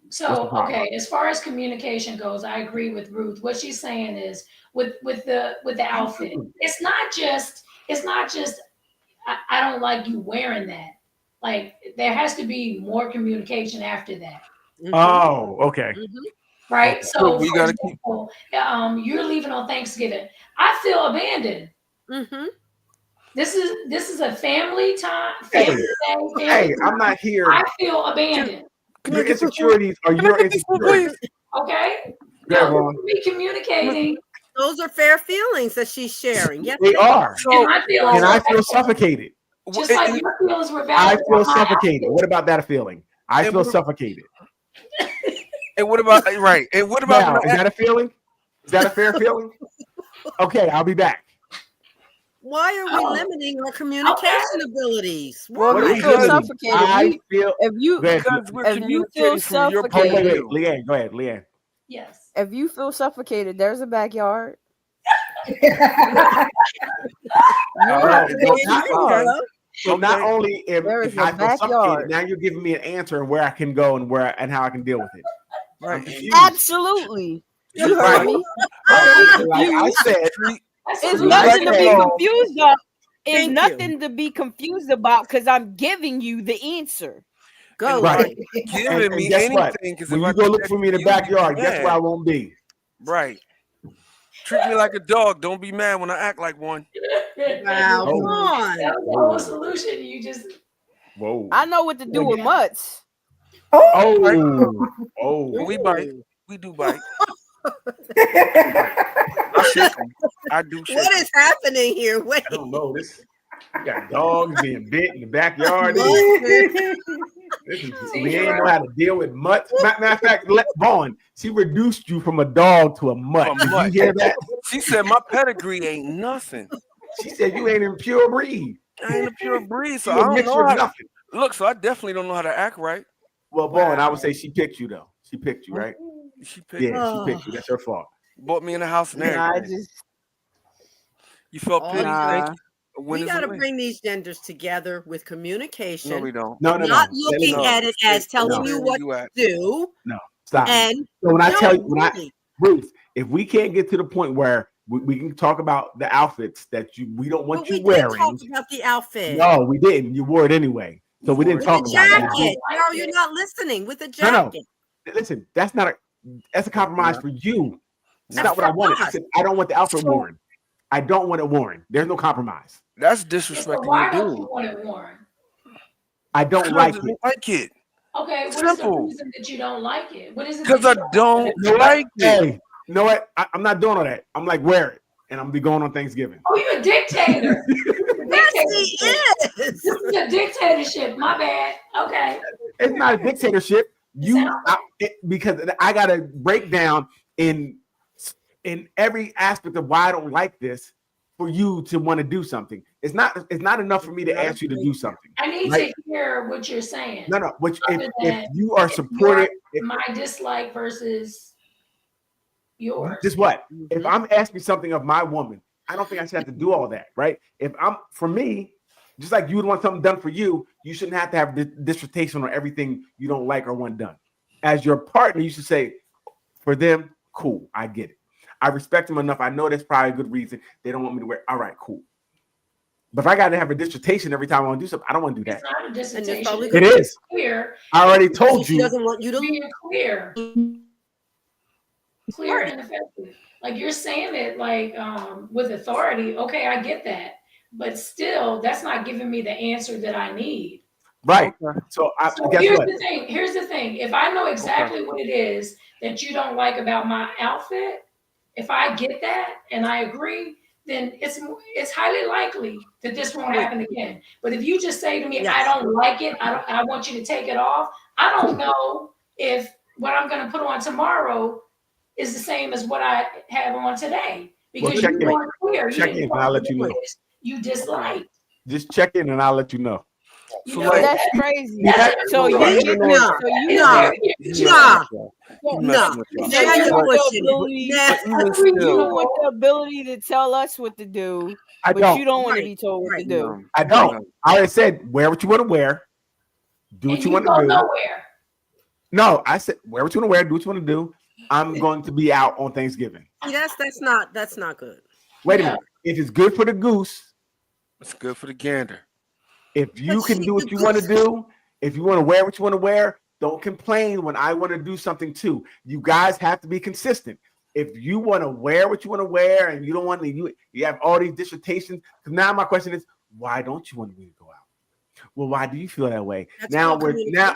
What's the so problem? okay. As far as communication goes, I agree with Ruth. What she's saying is with the outfit. It's not just. I don't like you wearing that. Like there has to be more communication after that. Oh, okay. Right. Okay. So We for gotta example, you're leaving on Thanksgiving. I feel abandoned. Mm-hmm. This is a family time. Hey, Family day, family Hey, time. I'm not here. I feel abandoned. Your insecurities are your insecurities. Okay. Yeah, No, Ron. be communicating. Those are fair feelings that she's sharing. Yes, They are. And my feelings And I were feel valid. suffocated. Just like your feelings were I valid. feel for my suffocated. outfit. What about that feeling? I And feel what- suffocated. And what about right? And what about Now, is that a feeling? Is that a fair feeling? Okay, I'll be back. Why are we Oh. limiting our communication abilities? Well, What Why? are you we feel doing? suffocated. I You- feel. If you Go ahead, because we're if you feel communicating from your Oh, point wait, of wait, view. Leanne, go ahead, Leanne. Yes. If you feel suffocated, there's a backyard. So not only There if is I a feel suffocated, backyard. now you're giving me an answer and where I can go and how I can deal with it. Right. I'm confused. Absolutely. You heard Right. me. Like I said, That's It's a nothing to be Right. confused about. It's Thank you. nothing to be confused about because I'm giving you the answer. Go, Right. Lord. Giving and me guess what? anything because when if you I go look check for me in the you, you backyard, guess where I mad. won't be? Right. Treat me like a dog. Don't be mad when I act like one. Wow, Oh. come on. That was the whole solution. You just Whoa. I know what to do with mutts. Oh. Oh. We bite. We do bite. I shake 'em. I do shake What 'em. is happening here? Wait. I don't know this. You got dogs being bit in the backyard. We ain't know how to deal with mutts. Matter of fact, Vaughn, she reduced you from a dog to a mutt. Did you hear that? She said my pedigree ain't nothing. She said you ain't in pure breed. I ain't a pure breed, so You I a don't mixture know of how. nothing. Look, so I definitely don't know how to act right. Well, Vaughn, I would say she picked you though. She picked you, right? She picked, Yeah, she picked you. That's her fault. bought me in the house and Nah, I everything. just You felt All pity. these- Thank nah. you. A win We is a got to win. bring these genders together with communication. No, we don't. No, Not looking No. at it as telling No. you Where what you at? to do. No, stop. And So when I no, tell you, really. Ruth, if we can't get to the point where we can talk about the outfits that we don't want But you we did wearing. talk about the outfit. No, we didn't. You wore it anyway. So we didn't With talk the about that. jacket. No, you're not listening. With the No, no. jacket. Listen, that's a compromise for you. It's That's not what I for wanted. I us. said, I don't want the outfit So- worn. I don't want it worn. There's no compromise. That's so disrespecting why your don't you dude. want it worn? I don't Because like I it. don't like it. Okay, what is the Simple. reason that you don't like it? What is it? Because that I you don't like? You know what? like it. Hey, you know what? I'm not doing all that. I'm like, wear it. And I'm gonna be going on Thanksgiving. Oh, you're a dictator. Yes, he is. This is a dictatorship. My bad. Okay. It's not a dictatorship. Because I gotta break down in every aspect of why I don't like this for you to want to do something. It's not enough for me to ask you to do something. I need Right. to hear what you're saying. No, which Other if than you are supportive, My dislike versus yours. just what? If I'm asking something of my woman, I don't think I should have to do all that, right? For me, just like you would want something done for you, you shouldn't have to have dissertation on everything you don't like or want done. As your partner, you should say, for them, cool, I get it. I respect them enough. I know that's probably a good reason they don't want me to wear. All right, cool. But if I got to have a dissertation every time I want to do something, I don't want to do that. It's not a And it's dissertation. probably It is. Clear. I already told She you. doesn't want you to. Being clear. Clear and effective. Like you're saying it like with authority. Okay, I get that. But still, that's not giving me the answer that I need. Right. Okay. So So guess here's what? the thing. Here's the thing. If I know exactly what it is that you don't like about my outfit, if I get that and I agree, then it's highly likely that this won't happen again. But if you just say to me, Yes. I don't like it, I want you to take it off, I don't know if what I'm going to put on tomorrow is the same as what I have on today. Because check you in. weren't clear. Check didn't in, know and I'll what let you it know. is you dislike. Just check in and I'll let you know. You So know, like- That's crazy. that's So you No. so you No. He Nah. messing with y'all. No. He messing with y'all. Now you you're want the pushing ability- it. Now- Even That's what you still, want the ability to tell us what to do, I but don't. you don't want to Right, be told what to right. do. no. I don't. I already said wear what you want to wear. Do what and you you want go to do. nowhere. No, I said wear what you want to wear. Do what you want to do. I'm going to be out on Thanksgiving. See, that's not good. Wait a Yeah. minute. If it's good for the goose, It's good for the gander. if you But can see, do what the you want to goose- do, if you want to wear what you want to wear, don't complain when I want to do something too. You guys have to be consistent. If you want to wear what you want to wear and you don't want to, you have all these dissertations. Because now my question is, why don't you want me to go out? Well, why do you feel that way? That's Now called we're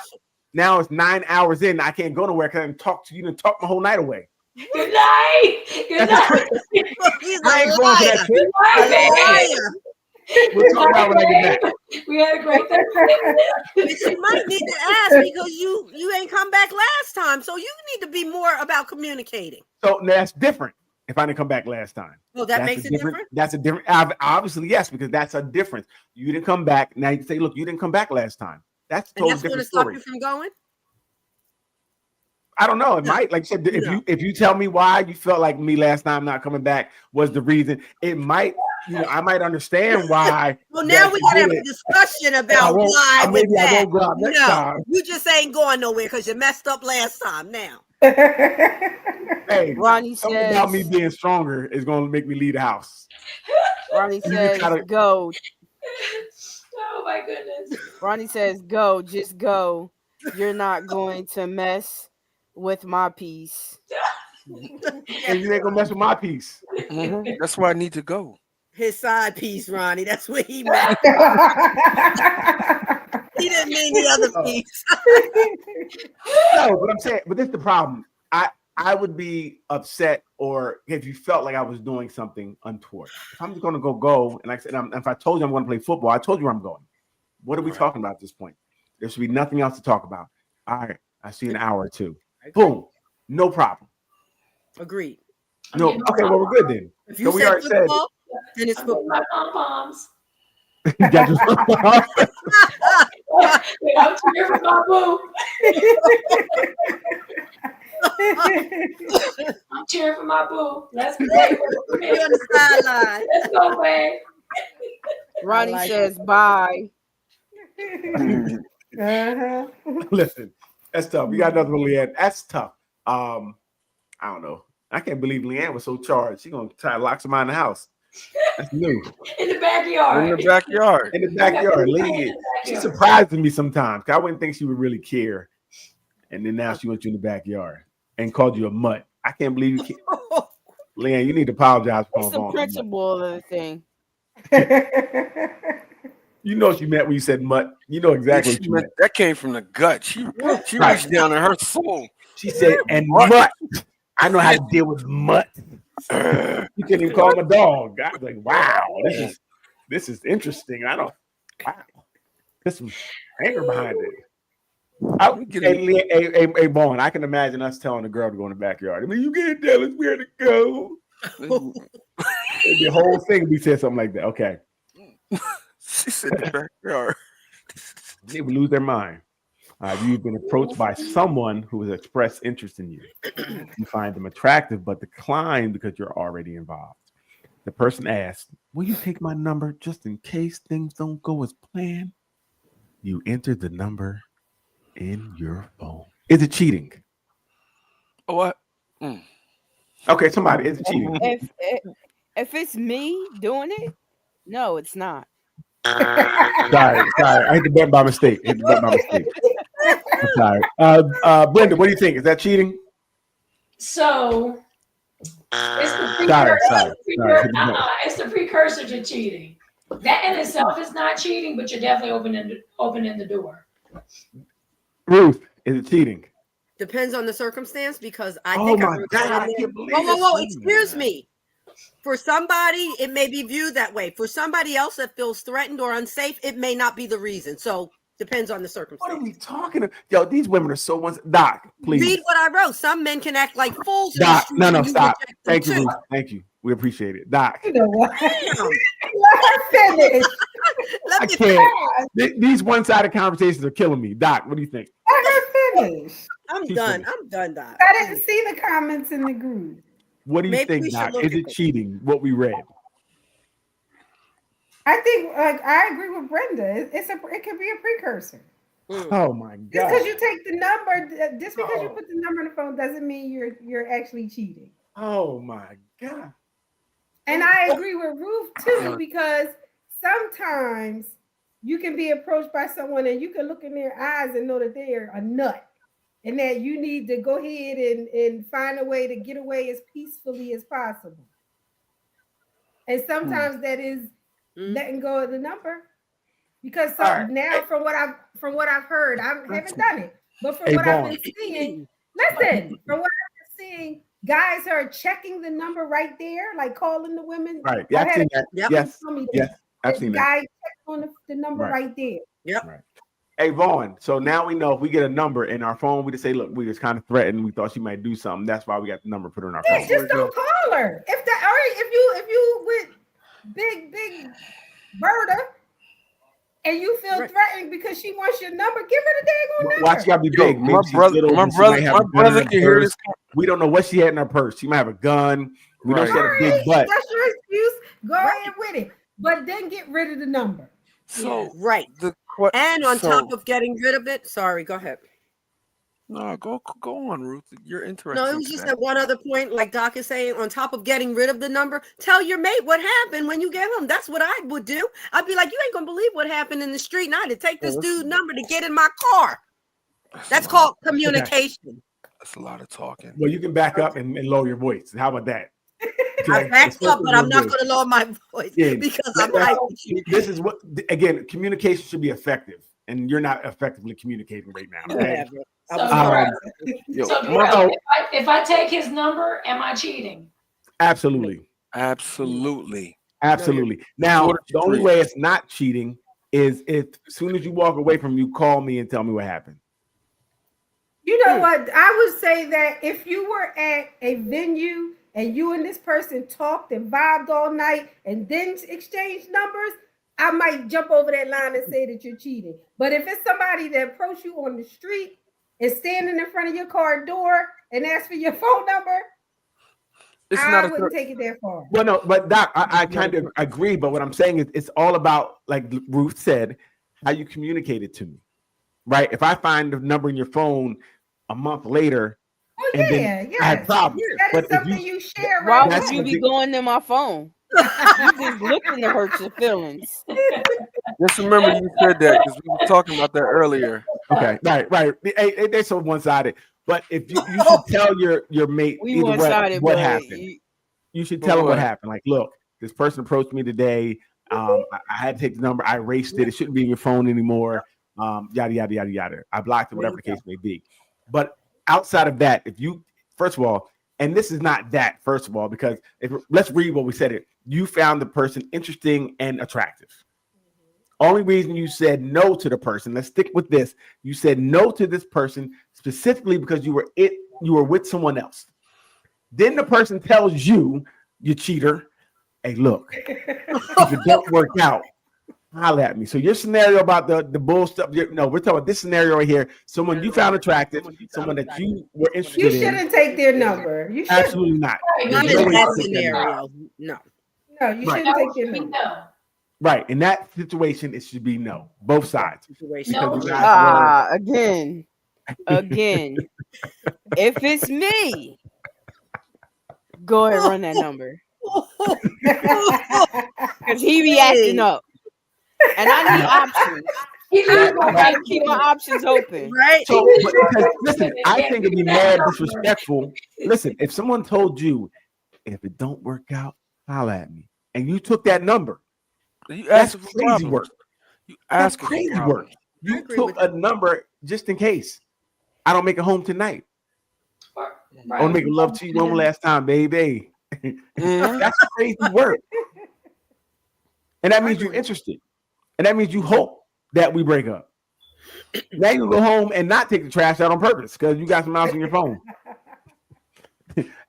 now it's 9 hours in. I can't go nowhere because I didn't talk to you and talk my whole night away. Good night. Good night. He's I a ain't going to that liar. trip. Bye, babe. Liar. We'll talk about when I get back. We had a great Thanksgiving. But you might need to ask because you ain't come back last time. So you need to be more about communicating. So that's different. If I didn't come back last time. Well, that That's makes a it different. That's a different. Obviously, yes, because that's a difference. You didn't come back. Now you say, look, you didn't come back last time. That's a And totally that's going to different stop story. you from going. I don't know. It might, like you said, if you tell me why you felt like me last time not coming back was the reason, it might, I might understand why. Well, now we gotta have a discussion about why with maybe I that. won't go out next time. You just ain't going nowhere because you messed up last time. Now, Hey, Ronnie something says, about me being stronger is going to make me leave the house. Ronnie says, go. Oh my goodness. Ronnie says, go, just go. You're not going to mess with my peace. And you ain't gonna mess with my piece. That's where I need to go. his side piece, Ronnie. That's what he meant. He didn't mean the other piece. No, but I'm saying, but this is the problem. I would be upset, or if you felt like I was doing something untoward. If I'm just going to go, and like I said, if I told you I'm going to play football, I told you where I'm going. What are we talking about at this point? There should be nothing else to talk about. All right, I see an hour or two. Boom, no problem. Agreed. No, okay, well we're good then. If you So we say already said. football, then it's I'm football. my pom-poms. You got your- I'm cheering for my boo. I'm cheering for my boo. Let's go. You're on the sideline. Let's go, babe. Ronnie like says, bye. Uh-huh. Listen, that's tough. We got another one, Leanne. That's tough. I don't know. I can't believe Leanne was so charged. She's gonna try to lock somebody in the house. That's new. In the backyard. In the backyard. In the backyard, Leanne. She surprises me sometimes. I wouldn't think she would really care. And then now she went you in the backyard and called you a mutt. I can't believe you can't. Leanne, you need to apologize for What's the calling principle of the thing? You know what you meant when you said mutt. You know exactly what you meant. That came from the gut. She reached down in her soul. She said, and mutt. I know how to deal with mutt. You couldn't even call him a dog. I was like, wow, this is interesting. Wow. There's some anger behind it. Hey, Bowen, I can imagine us telling a girl to go in the backyard. I mean, you can't tell us where to go. The whole thing, we said something like that. Okay. She said the backyard. They would lose their mind. You've been approached by someone who has expressed interest in you. You find them attractive, but decline because you're already involved. The person asks, will you take my number just in case things don't go as planned? You enter the number in your phone. Is it cheating? What? Okay, somebody, is it cheating? If it's me doing it, no, it's not. Sorry. I hit the button by mistake. I'm sorry. Brenda, what do you think? Is that cheating? So it's the precursor. Sorry. It's the precursor to cheating. That in itself is not cheating, but you're definitely opening the door. Ruth, is it cheating? Depends on the circumstance, because I Oh think my God, I can't believe whoa, this. excuse me. For somebody, it may be viewed that way. For somebody else that feels threatened or unsafe, it may not be the reason. So depends on the circumstance. What are we talking about? Yo, these women are so Doc, please. Read what I wrote. Some men can act like fools. Doc, no, You stop. reject them Thank you, too. Ruth. Thank you. We appreciate it. Doc, You know what? Damn. Let her finish. Let I me can't. These one-sided conversations are killing me. Doc, what do you think? Let her finish. I'm She's done. finished. I'm done, Doc. I didn't see the comments in the group. What do you Maybe we think, should Doc? look Is at it this. cheating, what we read? I think I agree with Brenda. It could be a precursor. Oh, my Just God. because you take the number, just because you put the number in the phone doesn't mean you're actually cheating. Oh, my God. And I agree with Ruth too, because sometimes you can be approached by someone and you can look in their eyes and know that they're a nut, and that you need to go ahead and find a way to get away as peacefully as possible. And sometimes that is letting go of the number, because now from what I've heard, I haven't done it, but from what I've been seeing, from what I've been seeing, guys are checking the number right there, like calling the women. Right. Yeah, I've seen that. Yep. Yes. I've seen that. Guy checked on the number right there. Yep. Right. Hey, Vaughn, so now we know if we get a number in our phone, we just say, look, we was kind of threatened. We thought she might do something. That's why we got the number put in our phone. Just don't call her. If you with big Berta and you feel Right. threatened because she wants your number, give her the daggone number. Watch, you gotta be Yo, big. Maybe my she's brother, little, my but she brother, might have my a gun in brother her can hear purse. this. We don't know what she had in her purse. She might have a gun. We know she had a All big right, butt. if that's your excuse, go ahead with it. But then get rid of the number. So Right. And on top of getting rid of it, sorry, go ahead. no, go on, Ruth. You're interested. No, it was just that one other point, like Doc is saying, on top of getting rid of the number, tell your mate what happened when you get home. That's what I would do. I'd be like, you ain't gonna believe what happened in the street, and I had to take this dude's number to get in my car. That's called communication. That's a lot of talking. Well, you can back up and lower your voice. How about that? I backed up, but I'm not gonna lower my voice Yeah. because I'm like, This is what, again, communication should be effective, and you're not effectively communicating right now. Okay? whatever. So, Yo, so my- Darrell, if I take his number, am I cheating? Absolutely. absolutely. Absolutely. Now, Quarter to the only three. way it's not cheating is if as soon as you walk away from you, call me and tell me what happened. You know what? I would say that if you were at a venue and you and this person talked and vibed all night and then exchanged numbers, I might jump over that line and say that you're cheating. But if it's somebody that approached you on the street and standing in front of your car door and ask for your phone number, It's I not a wouldn't take it that far. Well, no, but Doc, I kind of agree. But what I'm saying is it's all about, like Ruth said, how you communicate it to me. Right? If I find the number in your phone a month later, Oh and then yeah, I had yes. problems. That But is if something you you share Why right would That's now. you the be big- going to my phone? You just looking to hurt your feelings. Just remember you said that because we were talking about that earlier. Okay, right. They're so one-sided. But if you should tell your mate We either one sided, what but happened. You should But tell them what what? happened. Like, look, this person approached me today. I had to take the number. I erased it. It shouldn't be in your phone anymore. Yada yada yada yada. I blocked it, whatever the case may be. But outside of that, if you first of all, and this is not that, first of all, because let's read what we said it. You found the person interesting and attractive. Only reason you said no to the person, let's stick with this. You said no to this person specifically because you were with someone else. Then the person tells you, you cheater, hey, look, if it don't work out, holler at me. So your scenario about the bull stuff, no, we're talking about this scenario right here. Someone you found attractive, someone that you were You interested in. shouldn't take their number. You shouldn't. Absolutely not. Right, not There's in no way that to take that number. scenario. No. No, you Right. shouldn't take their We number. know. Right. In that situation, it should be no. Both sides. Situation. No. Because you guys Again. If it's me, go ahead and run that number. Because he be acting up. And I need options. He leaves my I gotta keep my options open. Right? So, but because, listen, I think it'd be mad disrespectful. Listen, if someone told you, if it don't work out, holler at me, and you took that number, You that's ask for crazy problems. work. You That's ask for crazy problems. work. You agree took with a number just in case. I don't make it home tonight. I want to make love to you one last time, baby. Mhm. That's crazy work. And that means you're interested. And that means you hope that we break up. Now you go home and not take the trash out on purpose because you got some else on your phone.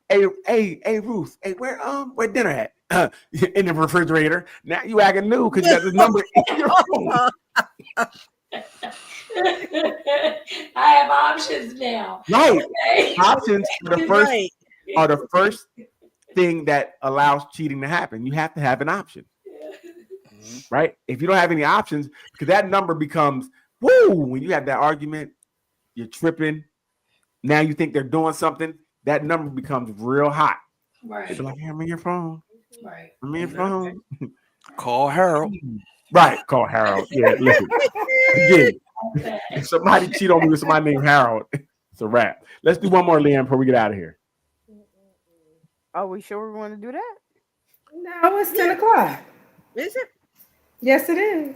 Hey, Ruth. Hey, where dinner at? In the refrigerator. Now you acting new because you got this number in your phone. I have options now. Right. Okay. Options are Right. the first thing that allows cheating to happen. You have to have an option. Right? If you don't have any options, because that number becomes woo. When you have that argument, you're tripping. Now you think they're doing something. That number becomes real hot. Right. It's like, hey, I'm in your phone. Right. I'm in your phone. Call Harold. Right. Call Harold. Yeah, listen. Again, Okay. if somebody cheat on me with somebody named Harold, it's a wrap. Let's do one more, Liam, before we get out of here. Are we sure we want to do that? No, it's 10 o'clock. Is it? Yes, it is.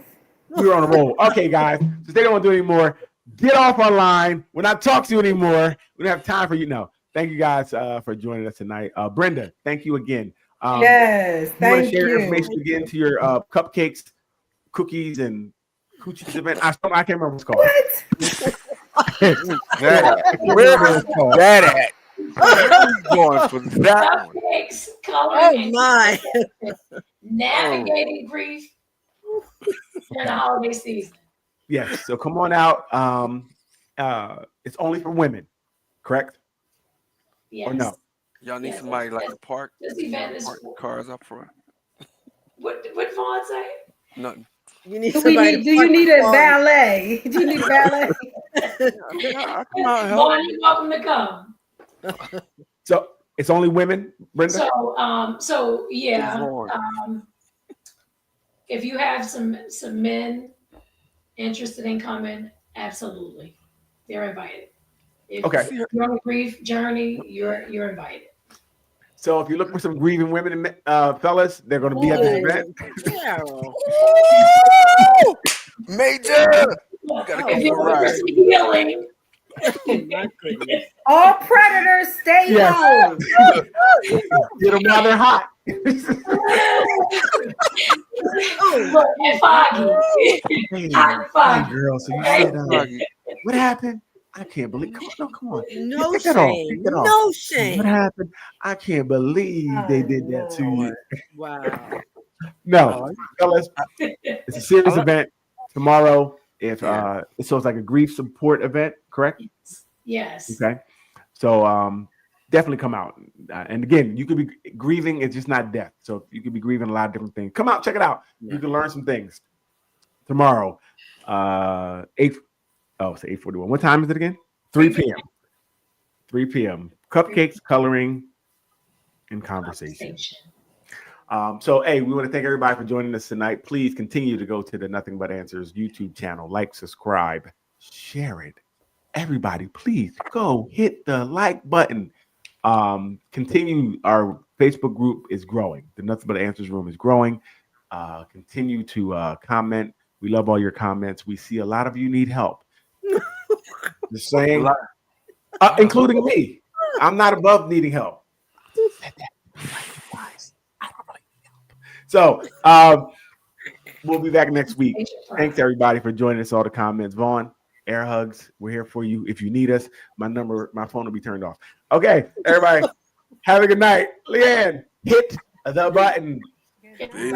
We're on a roll. Okay, guys. Since they don't want to do anymore, get off our line. We're not talking to you anymore. We don't have time for you. No. Thank you guys for joining us tonight. Brenda, thank you again. Yes, You want to thank share you. information again to your cupcakes, cookies, and coochies event? I can't remember what it's called. Where is that at? Who's going for that one? Cupcakes, coloring, Oh and my. navigating grief. in the holiday season. Yes. So come on out. It's only for women, correct? Yes. Or no? Y'all need Yes, somebody like yes. to park This event is park the cars up front. what Vaughn say? Nothing. You need Do somebody to you park need the a car. valet? Do you need a valet? I come out and help. Vaughn, you're welcome to come. So it's only women, Brenda? So yeah. Vaughn. If you have some men interested in coming, absolutely, they're invited. If Okay. you're on a grief journey, you're invited. So if you look for some grieving women, fellas, they're going to be at this event. Carol. Major. Gotta If keep you're it right. looking for healing, Oh my goodness. All predators stay Yes. home. Get them while they're hot. look at Foggy. Hot and Foggy. Girl, so you Okay? said, what happened? I can't believe. Come on. No Take that off. shame. Take that off. No What shame. happened? I can't believe they did that to you. Wow. No, fellas, it's a serious event tomorrow. If so it's like a grief support event, correct? Yes. Okay. So definitely come out. And again, you could be grieving, it's just not death. So you could be grieving a lot of different things. Come out, check it out. You can learn some things. Tomorrow, 8:41. What time is it again? 3 p.m. 3 p.m. Cupcakes, coloring, and conversation. So, hey, we want to thank everybody for joining us tonight. Please continue to go to the Nothing But Answers YouTube channel, like, subscribe, share it. Everybody, please go hit the like button. Continue. Our Facebook group is growing. The Nothing But Answers room is growing. Continue to comment. We love all your comments. We see a lot of you need help. Just saying, including me. I'm not above needing help. So we'll be back next week. Thanks everybody for joining us. All the comments. Vaughn, air hugs. We're here for you. If you need us, my phone will be turned off. Okay, everybody, have a good night. Leanne, hit the button. Peace.